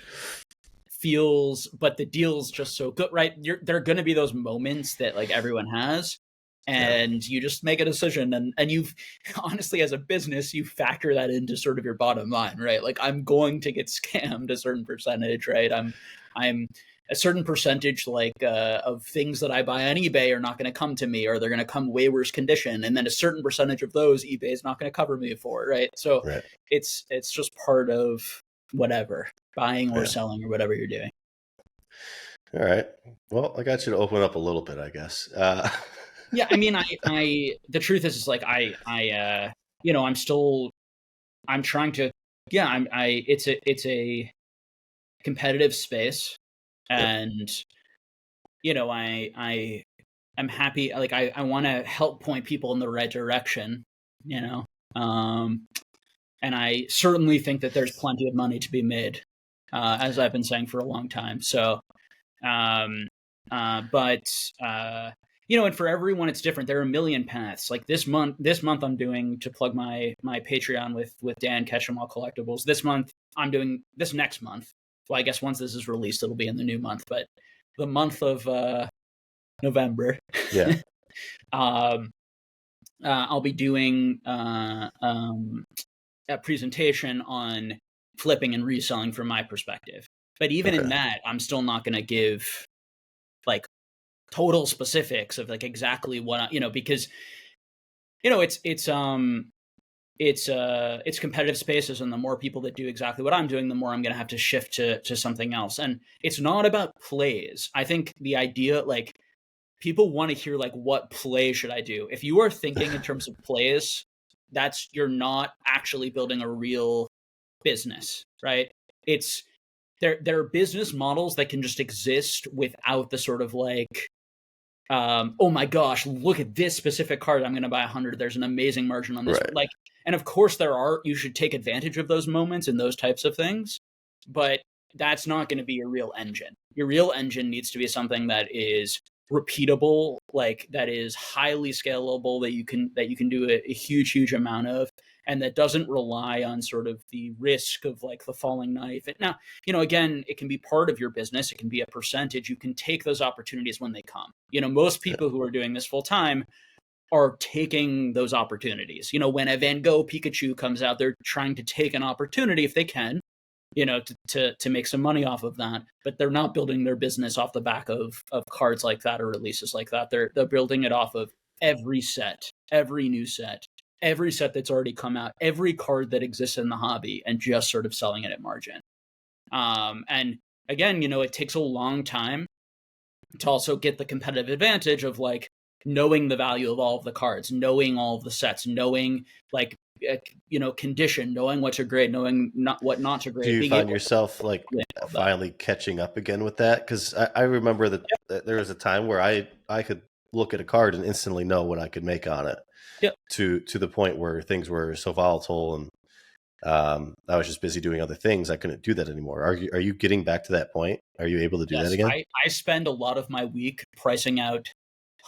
feels, but the deal's just so good, right? There are going to be those moments that like everyone has, and you just make a decision, and you've honestly, as a business, you factor that into sort of your bottom line, right? Like, I'm going to get scammed a certain percentage, right? I'm a certain percentage, like, of things that I buy on eBay are not going to come to me, or they're going to come way worse condition, and then a certain percentage of those eBay is not going to cover me for, right? So it's just part of whatever, buying or selling or whatever you're doing. All right. Well, I got you to open up a little bit, I guess. Yeah, I mean, the truth is like, I'm trying to, it's a competitive space, and, I'm happy. Like, I want to help point people in the right direction, and I certainly think that there's plenty of money to be made, as I've been saying for a long time. So, and for everyone, it's different. There are a million paths. Like this month I'm doing, to plug my Patreon with Dan Ketchum All Collectibles. This next month. Well, I guess once this is released, it'll be in the new month, but the month of November. Yeah. I'll be doing a presentation on flipping and reselling from my perspective. But even in that, I'm still not going to give like total specifics of like exactly what because it's competitive spaces, and the more people that do exactly what I'm doing, the more I'm going to have to shift to something else. And it's not about plays. I think the idea, like, people want to hear like, what play should I do? If you are thinking in terms of plays, you're not actually building a real business, right? It's there are business models that can just exist without the sort of like, oh my gosh, look at this specific card, I'm going to buy 100. There's an amazing margin on this. Right. Like, and of course you should take advantage of those moments and those types of things. But that's not going to be your real engine. Your real engine needs to be something that is repeatable, like that is highly scalable, that you can do a huge amount of, and that doesn't rely on sort of the risk of like the falling knife. Now, again, it can be part of your business. It can be a percentage. You can take those opportunities when they come. Most people who are doing this full time are taking those opportunities. When a Van Gogh Pikachu comes out, they're trying to take an opportunity if they can, to make some money off of that. But they're not building their business off the back of cards like that or releases like that. They're building it off of every set, every new set, every set that's already come out, every card that exists in the hobby, and just sort of selling it at margin. And again, it takes a long time to also get the competitive advantage of like knowing the value of all of the cards, knowing all of the sets, knowing like condition, knowing what to grade, knowing what not to grade. Do you find yourself like finally catching up again with that? Because I remember that there was a time where I could look at a card and instantly know what I could make on it. Yep. To the point where things were so volatile and I was just busy doing other things. I couldn't do that anymore. Are you getting back to that point? Are you able to do that again? I spend a lot of my week pricing out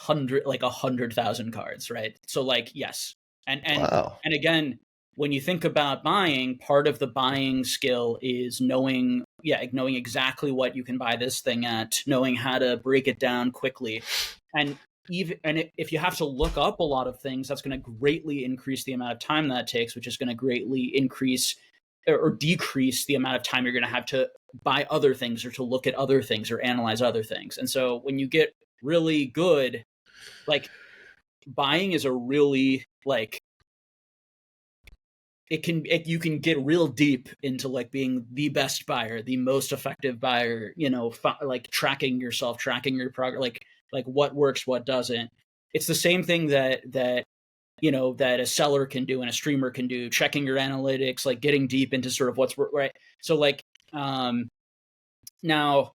100,000 cards, right? So like, yes. And wow. And again, when you think about buying, part of the buying skill is knowing exactly what you can buy this thing at, knowing how to break it down quickly. And if you have to look up a lot of things, that's going to greatly increase the amount of time that takes, which is going to greatly increase or decrease the amount of time you're going to have to buy other things or to look at other things or analyze other things. And so when you get really good, like buying is a really like, you can get real deep into like being the best buyer, the most effective buyer, like tracking yourself, tracking your progress, like what works, what doesn't. It's the same thing that a seller can do and a streamer can do, checking your analytics, like getting deep into sort of what's right. So like, now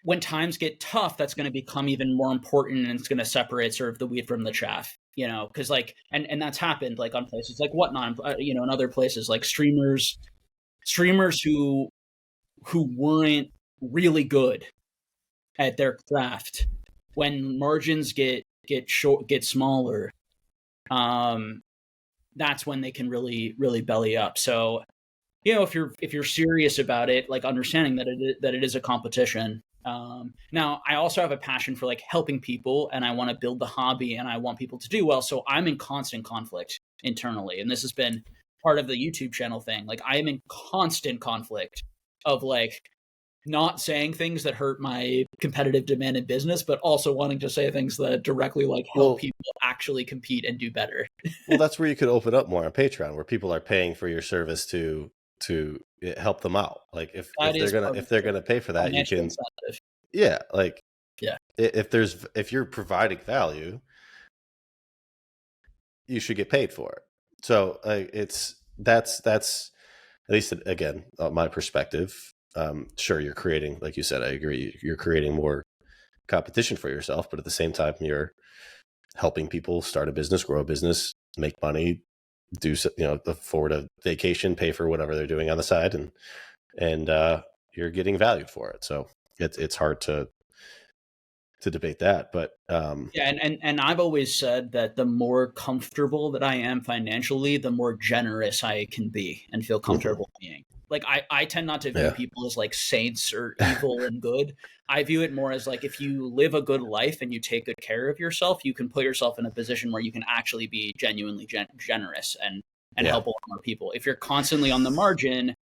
when times get tough, that's going to become even more important, and it's going to separate sort of the wheat from the chaff, because like, and that's happened like on places like Whatnot, and other places like streamers who weren't really good at their craft, when margins get smaller, that's when they can really belly up. So, if you're serious about it, like understanding that it is a competition. Now I also have a passion for like helping people, and I want to build the hobby, and I want people to do well. So I'm in constant conflict internally, and this has been part of the YouTube channel thing. Like I am in constant conflict of like not saying things that hurt my competitive demand in business, but also wanting to say things that directly like help people actually compete and do better. Well, that's where you could open up more on Patreon, where people are paying for your service to help them out. Like if they're gonna pay for that, you can incentive. If you're providing value, you should get paid for it. So that's at least again my perspective. Sure, you're creating, like you said, I agree, you're creating more competition for yourself, but at the same time you're helping people start a business, grow a business, make money, do afford a vacation, pay for whatever they're doing on the side, and you're getting valued for it. So it's hard to debate that, but and I've always said that the more comfortable that I am financially, the more generous I can be and feel comfortable being. Like I tend not to view people as like saints or evil and good. I view it more as like, if you live a good life and you take good care of yourself, you can put yourself in a position where you can actually be genuinely generous and help a lot more people. If you're constantly on the margin,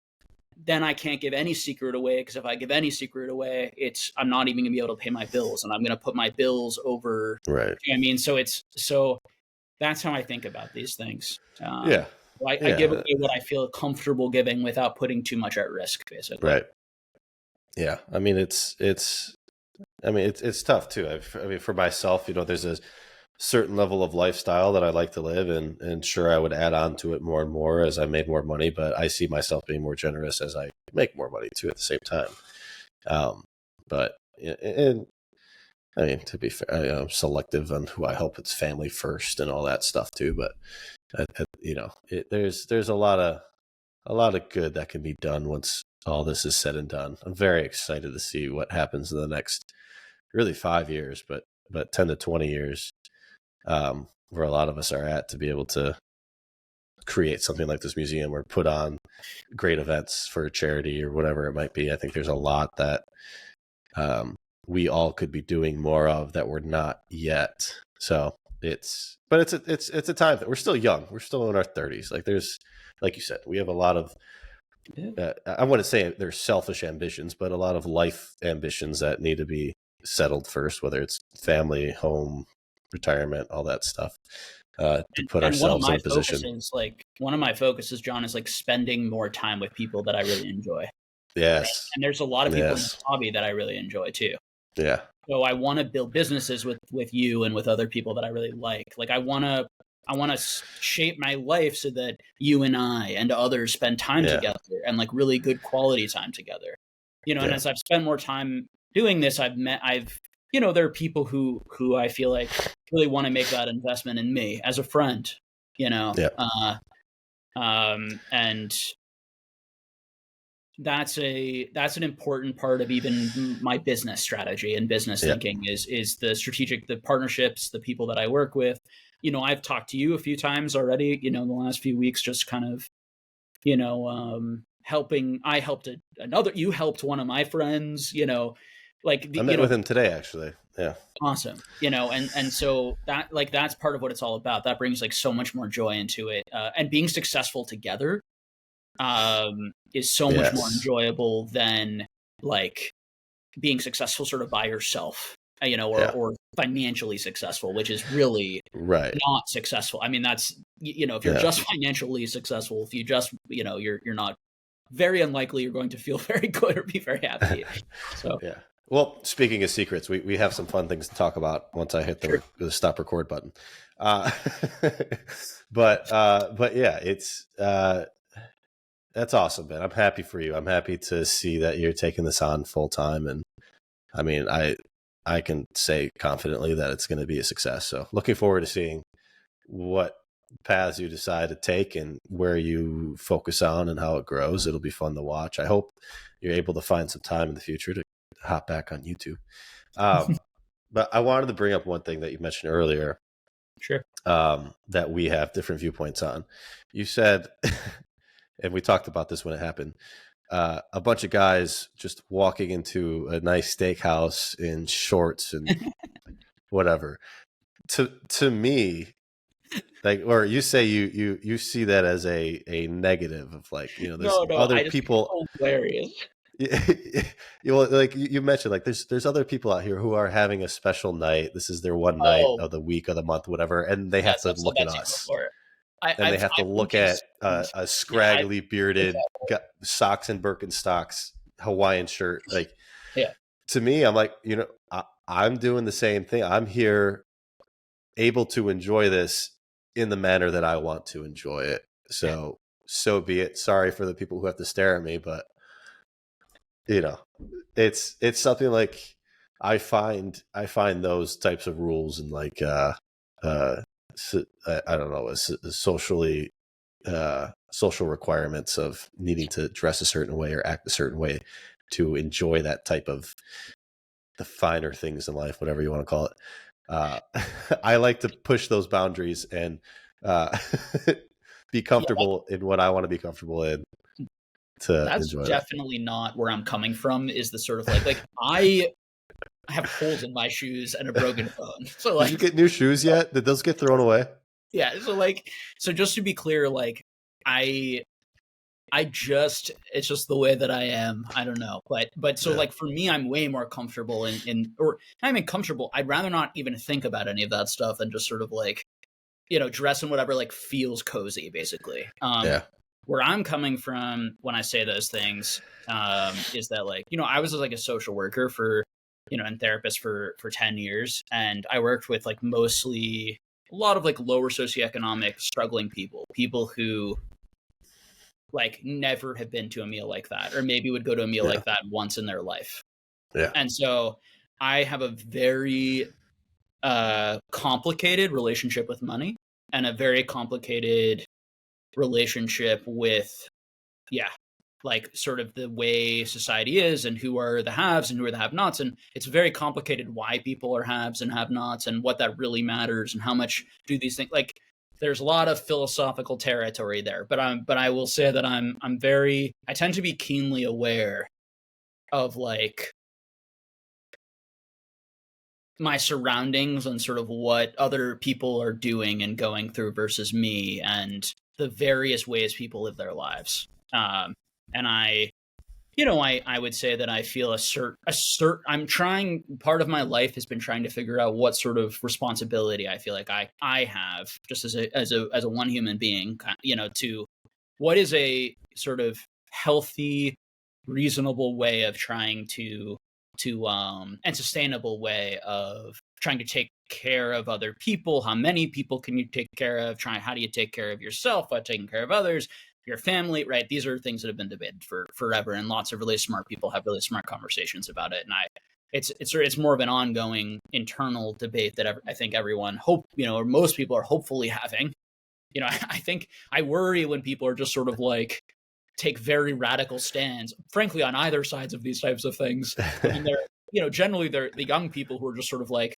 then I can't give any secret away, because if I give any secret away, I'm not even gonna be able to pay my bills, and I'm gonna put my bills over. Right. You know what I mean? So that's how I think about ththese things. I give away what I feel comfortable giving without putting too much at risk, basically. Right. Yeah. I mean, it's tough too. I mean, for myself, there's a certain level of lifestyle that I like to live, and sure, I would add on to it more and more as I made more money, but I see myself being more generous as I make more money too at the same time. But I mean, to be fair, I'm selective on who I help. It's family first and all that stuff too. But there's a lot of good that can be done once all this is said and done. I'm very excited to see what happens in the next really 5 years, but 10 to 20 years, where a lot of us are at, to be able to create something like this museum or put on great events for a charity or whatever it might be. I think there's a lot that we all could be doing more of that we're not yet. So it's a time that we're still young. We're still in our 30s. Like there's, like you said, we have a lot of, I wouldn't say there's selfish ambitions, but a lot of life ambitions that need to be settled first, whether it's family, home, retirement, all that stuff. To put ourselves in a position. One of my focuses, John, is like spending more time with people that I really enjoy. Yes. Right? And there's a lot of people in this hobby that I really enjoy too. Yeah. So I want to build businesses with you and with other people that I really like. Like I want to shape my life so that you and I and others spend time together, and like really good quality time together. And as I've spent more time doing this, there are people who I feel like really want to make that investment in me as a friend, and that's an important part of even my business strategy and business thinking is the partnerships, the people that I work with. I've talked to you a few times already, in the last few weeks, just kind of, helping. You helped one of my friends, I met with him today, actually. Yeah. Awesome. And so that's part of what it's all about. That brings like so much more joy into it. And being successful together is so much more enjoyable than like being successful sort of by yourself, or financially successful, which is really not successful. I mean, that's, if you're just financially successful, if you just, you're not, very unlikely you're going to feel very good or be very happy. So, yeah. Well, speaking of secrets, we have some fun things to talk about once I hit the stop record button. But yeah, it's, that's awesome, man. I'm happy for you. I'm happy to see that you're taking this on full time. And I mean, I can say confidently that it's going to be a success. So looking forward to seeing what paths you decide to take and where you focus on and how it grows. It'll be fun to watch. I hope you're able to find some time in the future to hop back on YouTube. But I wanted to bring up one thing that you mentioned earlier. Sure. That we have different viewpoints on. You said, and we talked about this when it happened, a bunch of guys just walking into a nice steakhouse in shorts and whatever. To me, like, or you say you see that as a negative of like, there's other people. Hilarious. Like you mentioned, like there's other people out here who are having a special night. This is their one night of the week, of the month, whatever, and they have to look at us. And they have to look at a scraggly bearded, got socks and Birkenstocks, Hawaiian shirt. Like, to me, I'm like, I'm doing the same thing. I'm here able to enjoy this in the manner that I want to enjoy it. So be it. Sorry for the people who have to stare at me, but it's something like I find those types of rules and like, I don't know, socially social requirements of needing to dress a certain way or act a certain way to enjoy that type of the finer things in life, whatever you want to call it. I like to push those boundaries and be comfortable in what I want to be comfortable in. That's definitely not where I'm coming from. Is the sort of like I have holes in my shoes and a broken phone. So like, did you get new shoes yet? Did those get thrown away? Yeah. So just to be clear, like it's just the way that I am. I don't know. But so like for me, I'm way more comfortable or not even comfortable. I'd rather not even think about any of that stuff and just sort of like, dress in whatever like feels cozy, basically. Where I'm coming from when I say those things is that like, I was like a social worker for, and therapist for 10 years. And I worked with like mostly a lot of like lower socioeconomic struggling people who like never have been to a meal like that, or maybe would go to a meal like that once in their life. Yeah. And so I have a very complicated relationship with money and a very complicated relationship with like sort of the way society is and who are the haves and who are the have-nots. And it's very complicated why people are haves and have-nots and what that really matters and how much do these things, like there's a lot of philosophical territory there. But I will say that I tend to be keenly aware of like my surroundings and sort of what other people are doing and going through versus me and the various ways people live their lives. And I would say that I feel I'm trying, part of my life has been trying to figure out what sort of responsibility I feel like I have just as a one human being, to what is a sort of healthy, reasonable way of trying to and sustainable way of trying to take care of other people. How many people can you take care of? How do you take care of yourself by taking care of others? Your family, right? These are things that have been debated for forever, and lots of really smart people have really smart conversations about it. And it's more of an ongoing internal debate that I think everyone or most people are hopefully having. I think I worry when people are just sort of like take very radical stands, frankly, on either sides of these types of things. I mean, they're, generally they're the young people who are just sort of like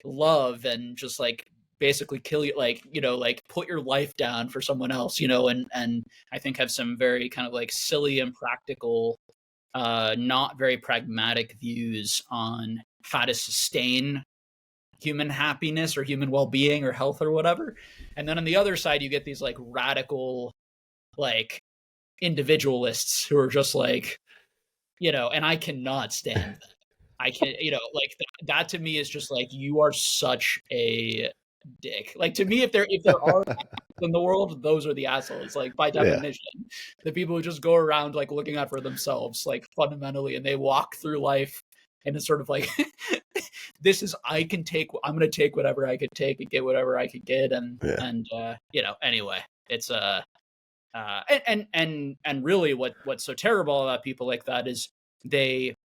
love and just like basically kill you, like, like put your life down for someone else, and I think have some very kind of like silly and practical, not very pragmatic views on how to sustain human happiness or human well-being or health or whatever. And then on the other side, you get these like radical, like individualists who are just like, and I cannot stand that. I can, like that to me is just like, you are such a dick. Like, to me, if there are in the world, those are the assholes, like by definition. The people who just go around like looking out for themselves, like fundamentally, and they walk through life and it's sort of like I'm going to take whatever I could take and get whatever I could get. And anyway, it's and really what's so terrible about people like that is they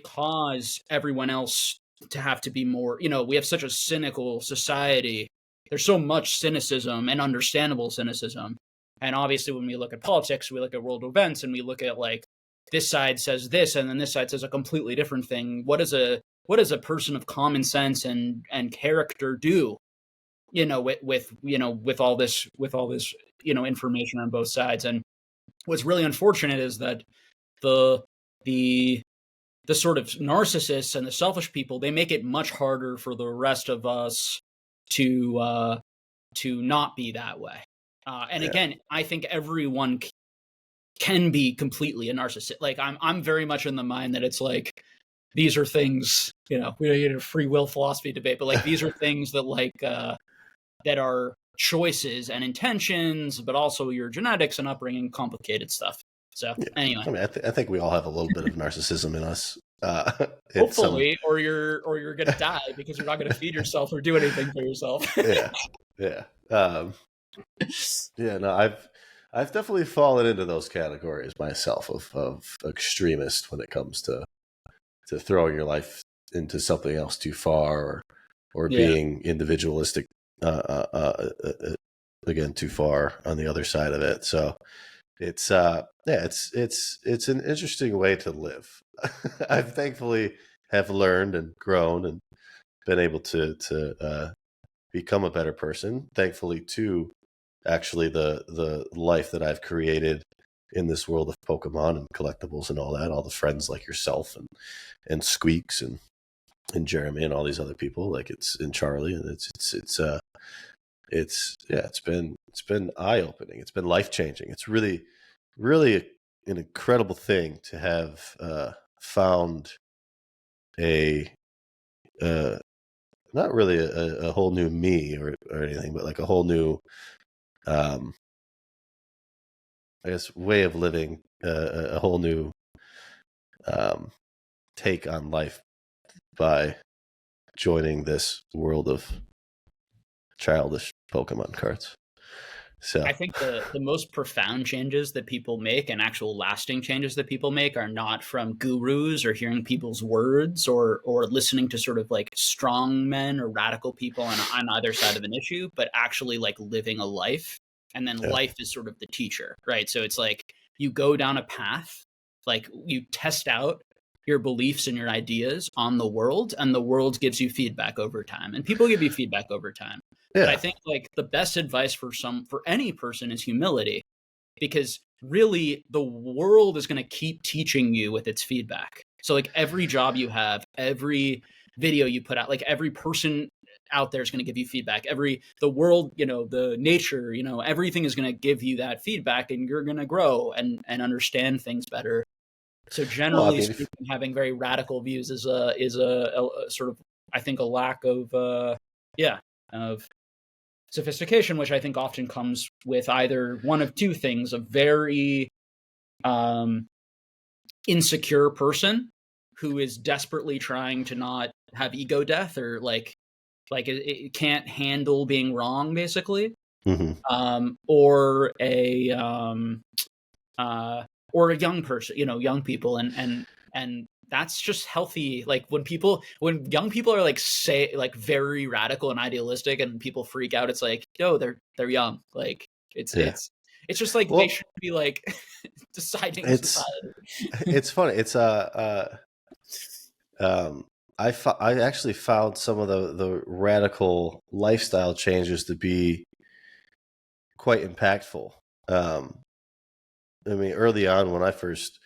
cause everyone else to have to be more, we have such a cynical society. There's so much cynicism and understandable cynicism. And obviously when we look at politics, we look at world events and we look at like, this side says this, and then this side says a completely different thing. What does a person of common sense and character do, with all this, information on both sides? And what's really unfortunate is that the sort of narcissists and the selfish people, they make it much harder for the rest of us to not be that way. Again, I think everyone can be completely a narcissist. Like I'm very much in the mind that it's like, these are things, we don't get a free will philosophy debate, but like these are things that like that are choices and intentions, but also your genetics and upbringing, complicated stuff. So anyway, I mean, I think we all have a little bit of narcissism in us. Hopefully, or you're gonna die because you're not gonna feed yourself or do anything for yourself. Yeah. No, I've definitely fallen into those categories myself of extremist when it comes to throwing your life into something else too far, or being individualistic again too far on the other side of it. So it's it's an interesting way to live. I've thankfully have learned and grown and been able to become a better person, thankfully to actually the life that I've created in this world of Pokemon and collectibles and all that, all the friends like yourself and Squeaks and Jeremy and all these other people, like it's in Charlie, and it's been eye-opening. It's been life-changing. It's really an incredible thing to have found a not really a whole new me or anything, but like a whole new I guess way of living, a whole new take on life by joining this world of childish Pokemon cards. So I think the most profound changes that people make and actual lasting changes that people make are not from gurus or hearing people's words or listening to sort of like strong men or radical people on either side of an issue, but actually like living a life. And then life is sort of the teacher, right? So it's like you go down a path, like you test out your beliefs and your ideas on the world, and the world gives you feedback over time, and people give you feedback over time. But I think like the best advice for any person is humility, because really the world is going to keep teaching you with its feedback. So like every job you have, every video you put out, like every person out there is going to give you feedback. The world, the nature, everything is going to give you that feedback, and you're going to grow and understand things better. So generally speaking, having very radical views is a sort of, I think, a lack of of sophistication, which I think often comes with either one of two things: a very insecure person who is desperately trying to not have ego death, or like it can't handle being wrong, basically, or a young person, young people, and that's just healthy. Like when young people are like very radical and idealistic, and people freak out, it's like, no, they're young. Like it's just like they should be like deciding society. It's funny. It's I actually found some of the radical lifestyle changes to be quite impactful. I mean, early on when I first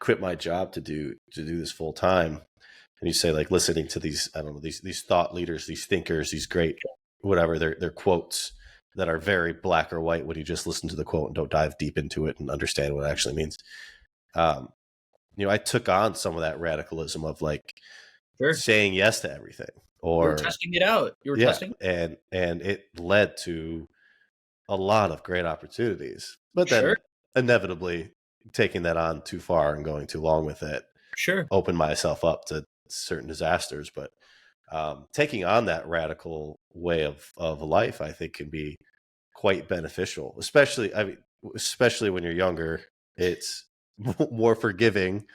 quit my job to do this full time, and you say like listening to these, I don't know, these thought leaders, these thinkers, these great whatever, they're quotes that are very black or white when you just listen to the quote and don't dive deep into it and understand what it actually means. I took on some of that radicalism of like saying yes to everything, or testing it out. You were testing, and it led to a lot of great opportunities, but then inevitably taking that on too far and going too long with it opened myself up to certain disasters. But taking on that radical way of life, I think, can be quite beneficial, especially when you're younger. It's more forgiving,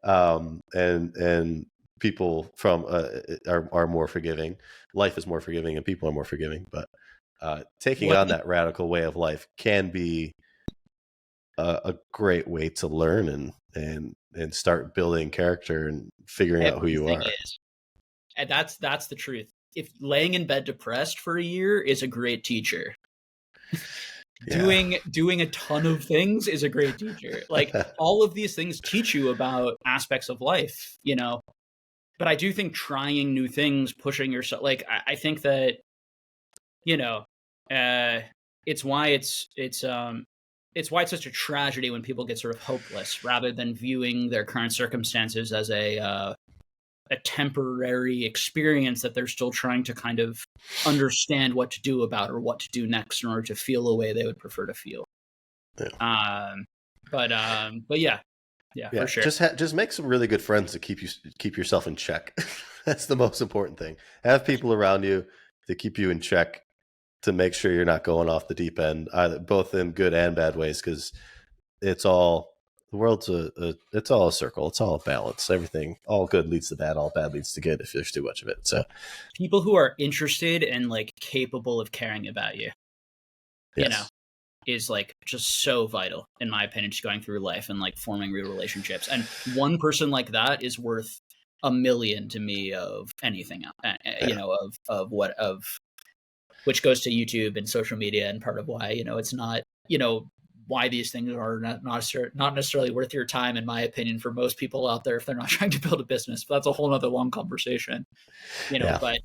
and people are more forgiving. Life is more forgiving, and people are more forgiving. But taking on that radical way of life can be a great way to learn and start building character and figuring out who you are. And that's the truth. If laying in bed depressed for a year is a great teacher. Doing a ton of things is a great teacher. Like all of these things teach you about aspects of life, But I do think trying new things, pushing yourself, like I think that, it's why it's why it's such a tragedy when people get sort of hopeless, rather than viewing their current circumstances as a temporary experience that they're still trying to kind of understand what to do about, or what to do next in order to feel the way they would prefer to feel. But yeah, for sure. Just make some really good friends to keep yourself in check. That's the most important thing. Have people around you to keep you in check, to make sure you're not going off the deep end, either both in good and bad ways, because it's all, the world's it's all a circle. It's all a balance. Everything, all good leads to bad, all bad leads to good if there's too much of it. So people who are interested and like capable of caring about you, is like just so vital, in my opinion, just going through life and like forming real relationships. And one person like that is worth a million to me of anything else, which goes to YouTube and social media, and part of why, it's not, why these things are not necessarily worth your time, in my opinion, for most people out there, if they're not trying to build a business. But that's a whole nother long conversation, but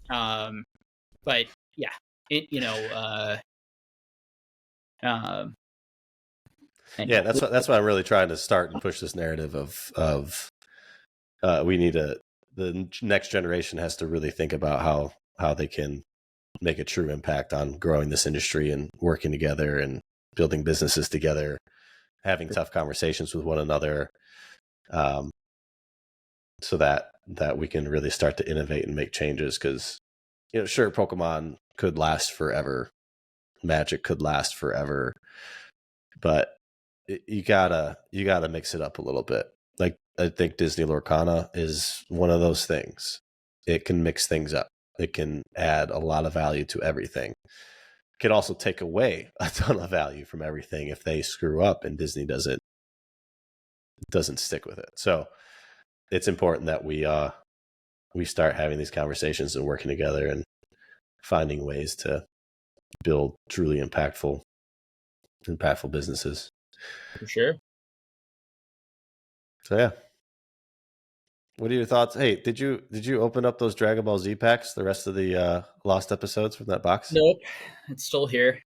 yeah, anyway. That's why I'm really trying to start and push this narrative of the next generation has to really think about how they can make a true impact on growing this industry and working together and building businesses together, having tough conversations with one another, so that we can really start to innovate and make changes. Because, sure, Pokemon could last forever, Magic could last forever, but you gotta mix it up a little bit. Like, I think Disney Lorcana is one of those things. It can mix things up. It can add a lot of value to everything. It can also take away a ton of value from everything if they screw up and Disney doesn't doesn't stick with it. So it's important that we start having these conversations and working together and finding ways to build truly impactful businesses. For sure. So yeah. What are your thoughts? Hey, did you open up those Dragon Ball Z packs, the rest of the lost episodes from that box? Nope. It's still here.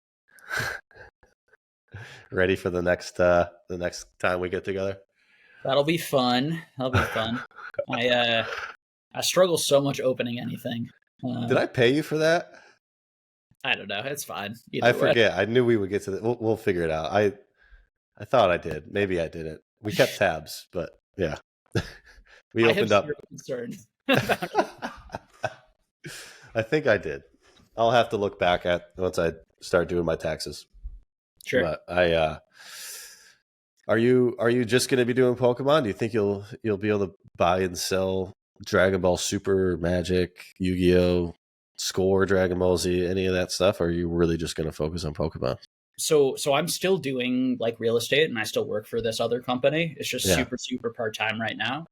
Ready for the next time we get together? That'll be fun. I struggle so much opening anything. Did I pay you for that? I don't know. It's fine. I forget. I knew we would get to that. We'll figure it out. I thought I did. Maybe I didn't. We kept tabs, but yeah. We opened up. Concern. I think I did. I'll have to look back at once I start doing my taxes. Sure. But are you just going to be doing Pokemon? Do you think you'll be able to buy and sell Dragon Ball Super, Magic, Yu-Gi-Oh, Score, Dragon Ball Z, any of that stuff? Or are you really just going to focus on Pokemon? So I'm still doing like real estate, and I still work for this other company. It's just super part-time right now.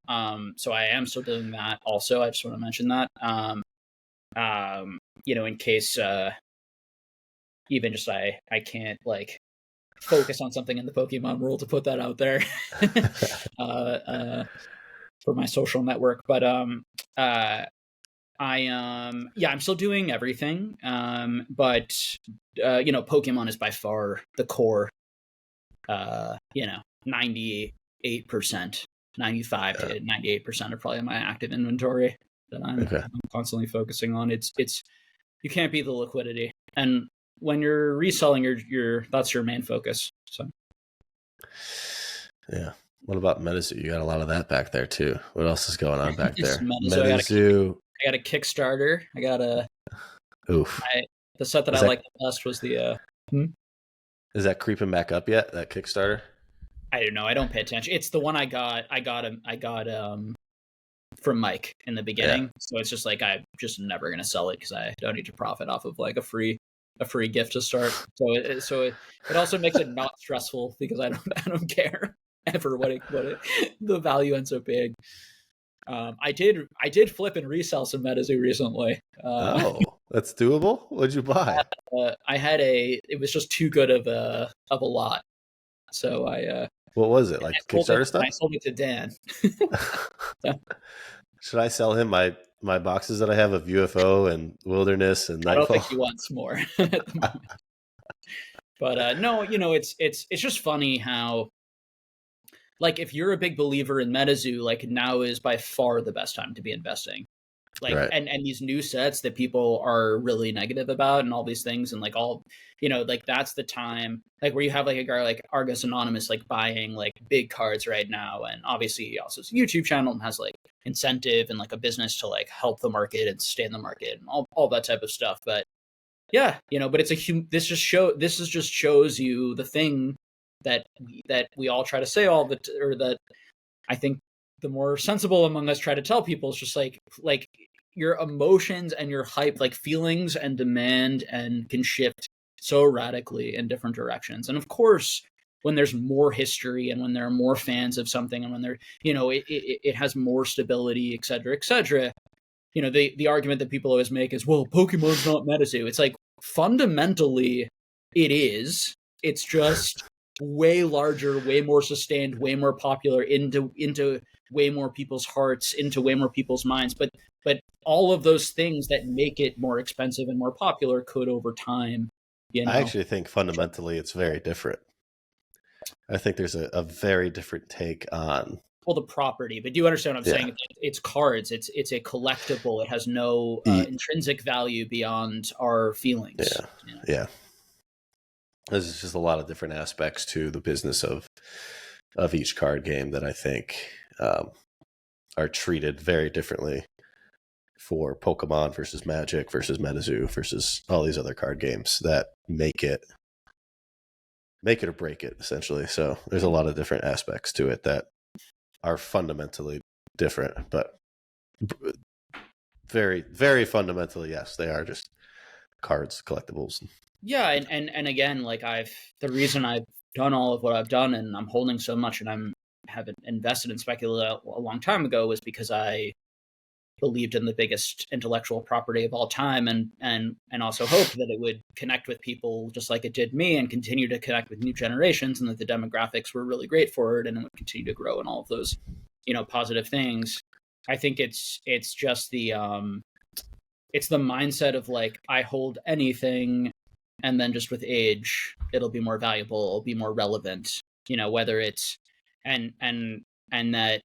So I am still doing that also. I just want to mention that. In case even just I can't like focus on something in the Pokemon world, to put that out there for my social network. But I'm still doing everything. But Pokemon is by far the core. 98%, 95 to 98% are probably my active inventory that I'm constantly focusing on. It's you can't beat the liquidity, and when you're reselling, that's your main focus. So yeah. What about MetaZoo? You got a lot of that back there too. What else is going on back there? MetaZoo. I got a Kickstarter. I got a. Oof. The set that I liked the best was the. Is that creeping back up yet? That Kickstarter? I don't know. I don't pay attention. It's the one I got from Mike in the beginning. Yeah. So it's just like I'm just never gonna sell it because I don't need to profit off of like a free gift to start. So it also makes it not stressful because I don't care ever what the value ends up being. I did flip and resell some MetaZoo recently. That's doable. What'd you buy? It was just too good of a lot. So what was it, like Kickstarter stuff? I sold it to Dan. So. Should I sell him my boxes that I have of UFO and Wilderness and Nightfall? I don't think he wants more at the moment. But no, it's just funny how, like, if you're a big believer in MetaZoo, like, now is by far the best time to be investing. Like, right. and these new sets that people are really negative about and all these things, and like all, like that's the time, like where you have like a guy like Argus Anonymous, like buying like big cards right now. And obviously he also has a YouTube channel and has like incentive and like a business to like help the market and sustain the market and all that type of stuff. But yeah, but it's this just shows you the thing that we all try to say or that I think the more sensible among us try to tell people is just like your emotions and your hype, like feelings and demand, and can shift so radically in different directions. And of course, when there's more history and when there are more fans of something and when there, it has more stability, et cetera, the argument that people always make is, well, Pokemon's not MetaZoo. It's like, fundamentally it is. It's just way larger, way more sustained, way more popular into way more people's hearts, into way more people's minds. But all of those things that make it more expensive and more popular could over time, I actually think fundamentally it's very different. I think there's a very different take on the property. But do you understand what I'm saying? It's cards. It's a collectible. It has no intrinsic value beyond our feelings. Yeah. There's just a lot of different aspects to the business of each card game that I think are treated very differently for Pokemon versus Magic versus MetaZoo versus all these other card games that make it or break it, essentially. So there's a lot of different aspects to it that are fundamentally different, but very, very fundamentally, yes, they are just cards, collectibles. Yeah, and again, like the reason I've done all of what I've done and I'm holding so much and I'm have invested in Specula a long time ago was because I believed in the biggest intellectual property of all time, and also hoped that it would connect with people just like it did me, and continue to connect with new generations, and that the demographics were really great for it, and it would continue to grow, and all of those, positive things. I think it's just the it's the mindset of like, I hold anything, and then just with age it'll be more valuable, it'll be more relevant, whether it's and that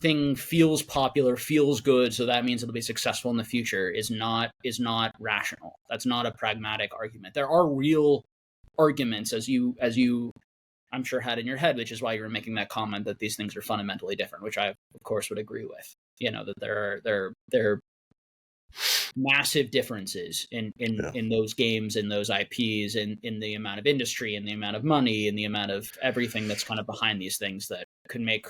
thing feels popular, feels good, so that means it'll be successful in the future, is not rational. That's not a pragmatic argument. There are real arguments, as you I'm sure had in your head, which is why you were making that comment that these things are fundamentally different, which I of course would agree with. That there are massive differences in those games, in those IPs, in the amount of industry, and the amount of money, and the amount of everything that's kind of behind these things that could make,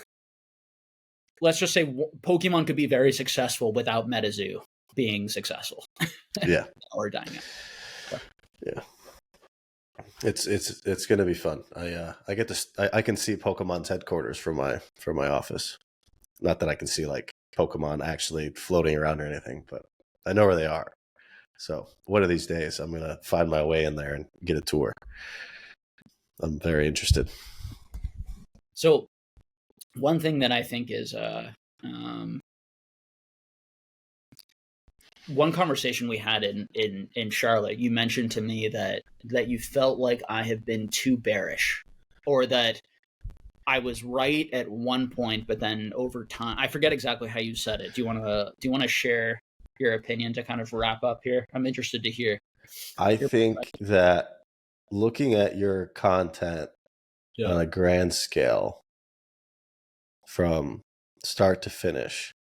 let's just say, Pokemon could be very successful without MetaZoo being successful. Yeah. Or dying out. So. Yeah. It's going to be fun. I can see Pokemon's headquarters from my office. Not that I can see like Pokemon actually floating around or anything, but I know where they are. So one of these days I'm going to find my way in there and get a tour. I'm very interested. So one thing that I think is one conversation we had in Charlotte, you mentioned to me that you felt like I have been too bearish, or that I was right at one point, but then over time, I forget exactly how you said it. Do you want to share your opinion to kind of wrap up here? I'm interested to hear. I think that looking at your content on a grand scale from start to finish,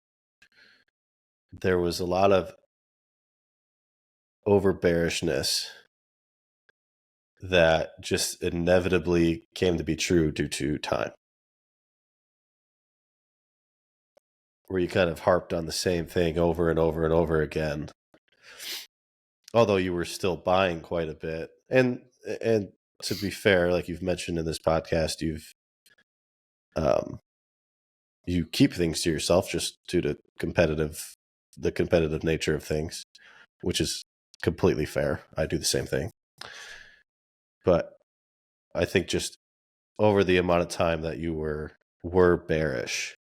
there was a lot of over bearishness that just inevitably came to be true due to time, where you kind of harped on the same thing over and over and over again, although you were still buying quite a bit. And to be fair, like you've mentioned in this podcast, you keep things to yourself just due to the competitive nature of things, which is completely fair. I do the same thing. But I think just over the amount of time that you were bearish,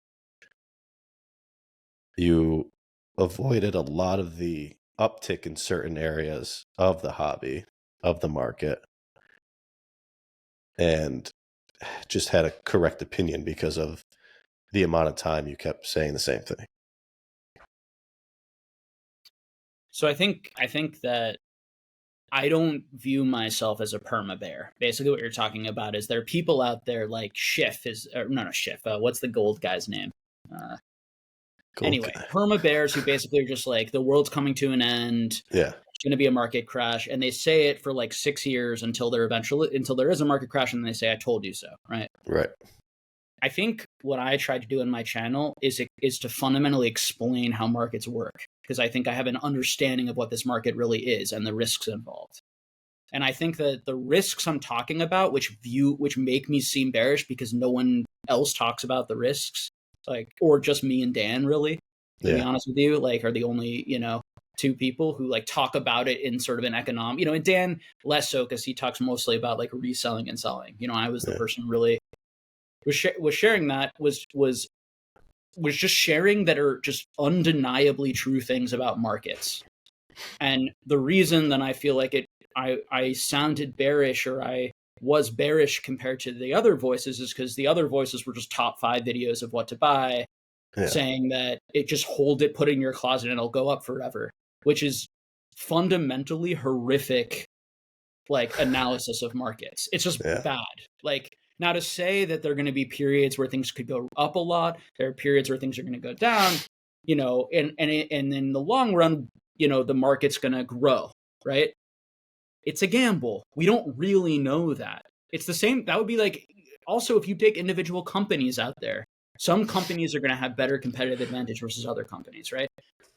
you avoided a lot of the uptick in certain areas of the hobby, of the market, and just had a correct opinion because of the amount of time you kept saying the same thing. So I think that I don't view myself as a perma bear. Basically what you're talking about is there are people out there like Schiff what's the gold guy's name? Perma bears who basically are just like, the world's coming to an end. Yeah. It's going to be a market crash. And they say it for like 6 years until there is a market crash, and then they say, I told you so. Right. Right. I think what I try to do in my channel is to fundamentally explain how markets work, because I think I have an understanding of what this market really is and the risks involved. And I think that the risks I'm talking about, which make me seem bearish because no one else talks about the risks, like, or just me and Dan, really, to be honest with you, like, are the only, two people who like talk about it in sort of an economic, and Dan less so, because he talks mostly about like reselling and selling. I was the person really was sharing that, was just sharing that are just undeniably true things about markets. And the reason that I feel like I sounded bearish, or I was bearish compared to the other voices, is because the other voices were just top 5 videos of what to buy, saying that just hold it, put it in your closet, and it'll go up forever, which is fundamentally horrific, like, analysis of markets. It's just bad. Like, now to say that there are going to be periods where things could go up a lot, there are periods where things are going to go down, and in the long run, the market's going to grow, right? It's a gamble. We don't really know that. It's the same. That would be like, also, if you take individual companies out there, some companies are going to have better competitive advantage versus other companies, right?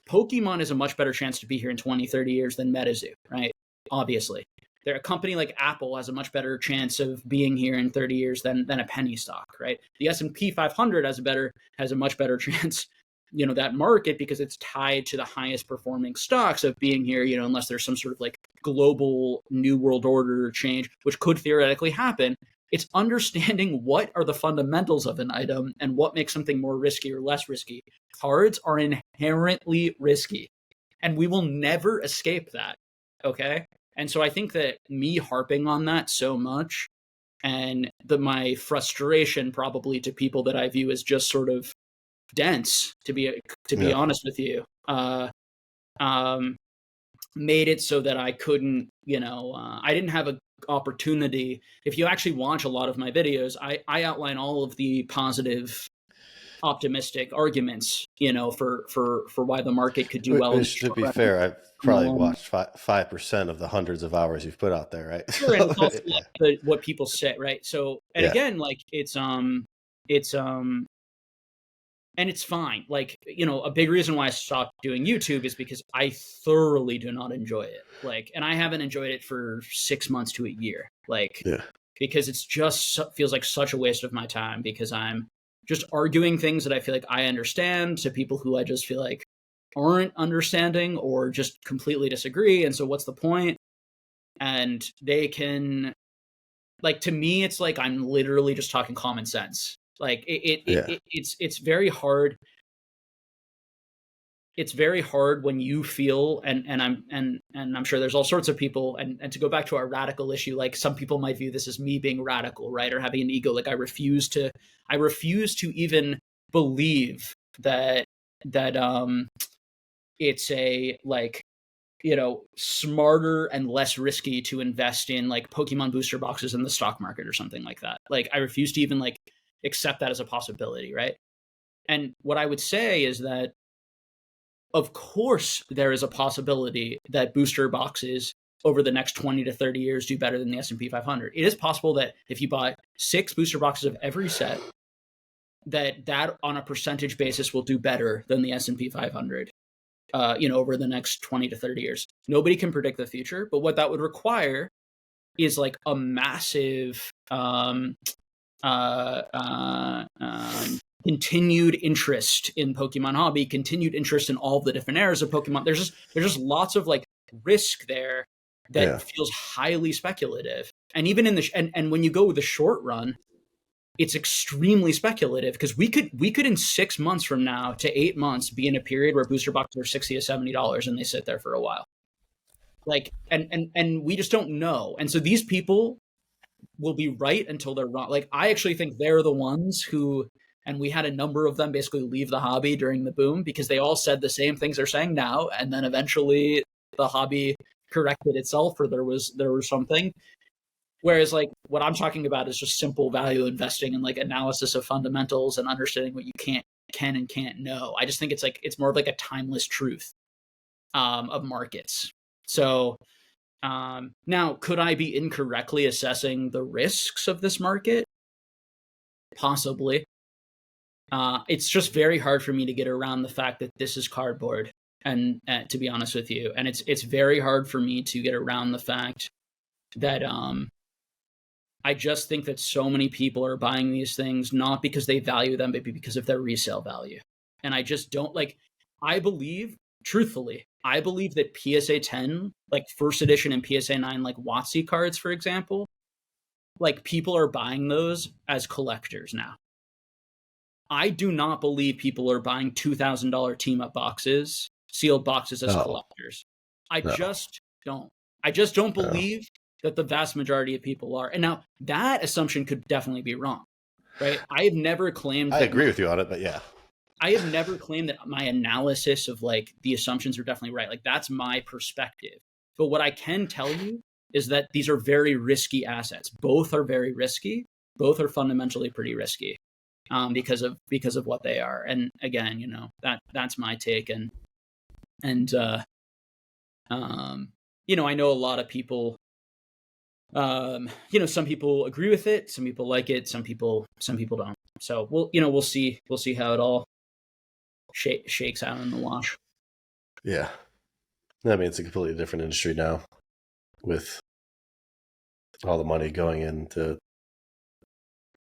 Pokemon is a much better chance to be here in 20, 30 years than MetaZoo, right? Obviously. a company like Apple has a much better chance of being here in 30 years than a penny stock, right? The S&P 500 has a much better chance, that market, because it's tied to the highest performing stocks of being here, unless there's some sort of like global new world order change, which could theoretically happen. It's understanding what are the fundamentals of an item and what makes something more risky or less risky. Cards are inherently risky, and we will never escape that. Okay. And so I think that me harping on that so much, and my frustration probably to people that I view as just sort of dense, to be honest with you, made it so that I couldn't, I didn't have an opportunity. If you actually watch a lot of my videos, I outline all of the positive, optimistic arguments, for why the market could do well. Which, to be fair, I've probably watched 5% of the hundreds of hours you've put out there, right? Sure, and it's also like what people say, right? So, and again, like and it's fine. Like, a big reason why I stopped doing YouTube is because I thoroughly do not enjoy it. Like, and I haven't enjoyed it for 6 months to a year. Like, because it's just feels like such a waste of my time, because I'm just arguing things that I feel like I understand to people who I just feel like aren't understanding or just completely disagree. And so what's the point? And they can, like, to me, it's like I'm literally just talking common sense. Like it's very hard. It's very hard when you feel, and I'm sure there's all sorts of people, and to go back to our radical issue, like some people might view this as me being radical, right? Or having an ego. Like I refuse to even believe that it's a, like, smarter and less risky to invest in like Pokemon booster boxes in the stock market or something like that. Like I refuse to even like accept that as a possibility, right? And what I would say is that, of course, there is a possibility that booster boxes over the next 20 to 30 years do better than the S&P 500. It is possible that if you buy 6 booster boxes of every set, that on a percentage basis will do better than the S&P 500, over the next 20 to 30 years. Nobody can predict the future, but what that would require is like a massive continued interest in Pokemon hobby, continued interest in all the different eras of Pokemon. There's just lots of like risk there that feels highly speculative. And even in and when you go with the short run, it's extremely speculative, because we could in 6 months from now to 8 months be in a period where booster boxes are $60 to $70 and they sit there for a while. Like, and we just don't know. And so these people will be right until they're wrong. Like, I actually think they're the ones who, and we had a number of them basically leave the hobby during the boom because they all said the same things they're saying now. And then eventually the hobby corrected itself, or there was something. Whereas like what I'm talking about is just simple value investing and like analysis of fundamentals and understanding what you can and can't know. I just think it's more of like a timeless truth of markets. So now, could I be incorrectly assessing the risks of this market? Possibly. It's just very hard for me to get around the fact that this is cardboard, and to be honest with you, and it's very hard for me to get around the fact that I just think that so many people are buying these things not because they value them, but because of their resale value. And I just don't like. Truthfully, I believe that PSA 10, like first edition and PSA 9, like WotC cards, for example, like people are buying those as collectors now. I do not believe people are buying $2,000 team up boxes, sealed boxes as collectors. I just don't believe that the vast majority of people are. And now that assumption could definitely be wrong, right? I have never claimed. I agree with you on it, but yeah. I have never claimed that my analysis of like the assumptions are definitely right. Like that's my perspective. But what I can tell you is that these are very risky assets. Both are very risky. Both are fundamentally pretty risky because of what they are. And again, that's my take. And I know a lot of people. Some people agree with it. Some people like it. Some people don't. So we'll see how it all shakes out in the wash. Yeah. I mean, it's a completely different industry now with all the money going into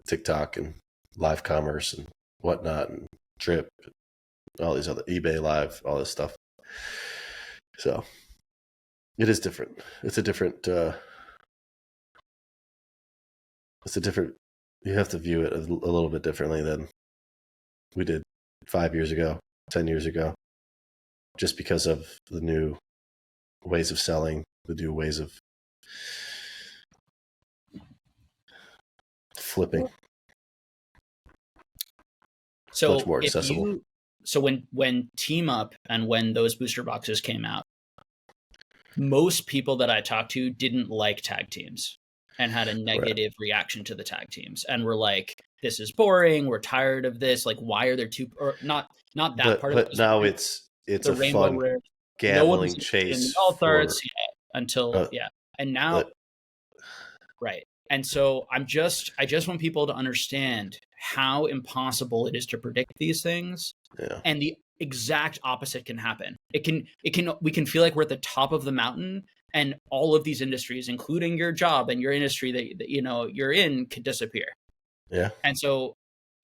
TikTok and live commerce and whatnot, and Drip, all these other eBay Live, all this stuff. So it is different. It's a different. You have to view it a little bit differently than we did 5 years ago, 10 years ago, just because of the new ways of selling, the new ways of flipping. So much more accessible. So when Team Up and when those booster boxes came out, most people that I talked to didn't like tag teams and had a negative reaction to the tag teams and were like, this is boring, we're tired of this, like why are there two, or not that part of it. But now it's a fun rare gambling chase in the alt arts until and now right. And so I just want people to understand how impossible it is to predict these things. Yeah. And the exact opposite can happen. We can feel like we're at the top of the mountain and all of these industries, including your job and your industry that you're in, could disappear. Yeah. And so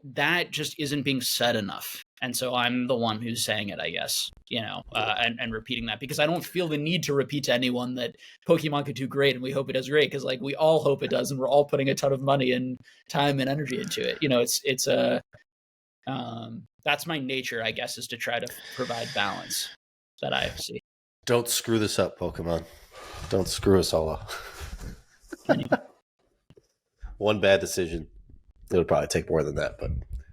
that just isn't being said enough. And so I'm the one who's saying it, I guess, and repeating that, because I don't feel the need to repeat to anyone that Pokemon could do great and we hope it does great, because like we all hope it does and we're all putting a ton of money and time and energy into it. That's my nature, I guess, is to try to provide balance that I see. Don't screw this up, Pokemon. Don't screw us all up. One bad decision. It would probably take more than that, but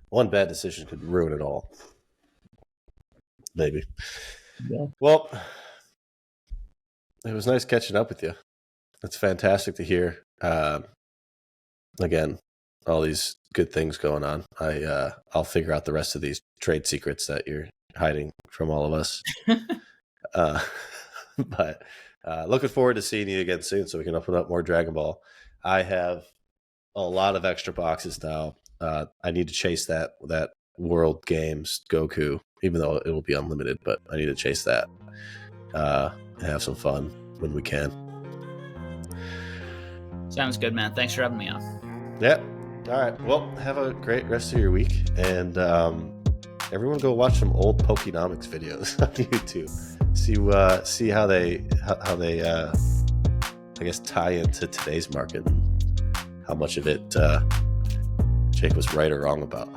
one bad decision could ruin it all. Maybe. Yeah. Well, it was nice catching up with you. It's fantastic to hear. Again, all these good things going on. I'll figure out the rest of these trade secrets that you're hiding from all of us. But looking forward to seeing you again soon so we can open up more Dragon Ball. I have a lot of extra boxes now. I need to chase that World Games Goku, even though it will be unlimited, but I need to chase that and have some fun when we can. Sounds good, man. Thanks for having me on. Yeah. All right. Well, have a great rest of your week, and everyone go watch some old Pokenomics videos on YouTube. See how they I guess tie into today's market and how much of it Jake was right or wrong about.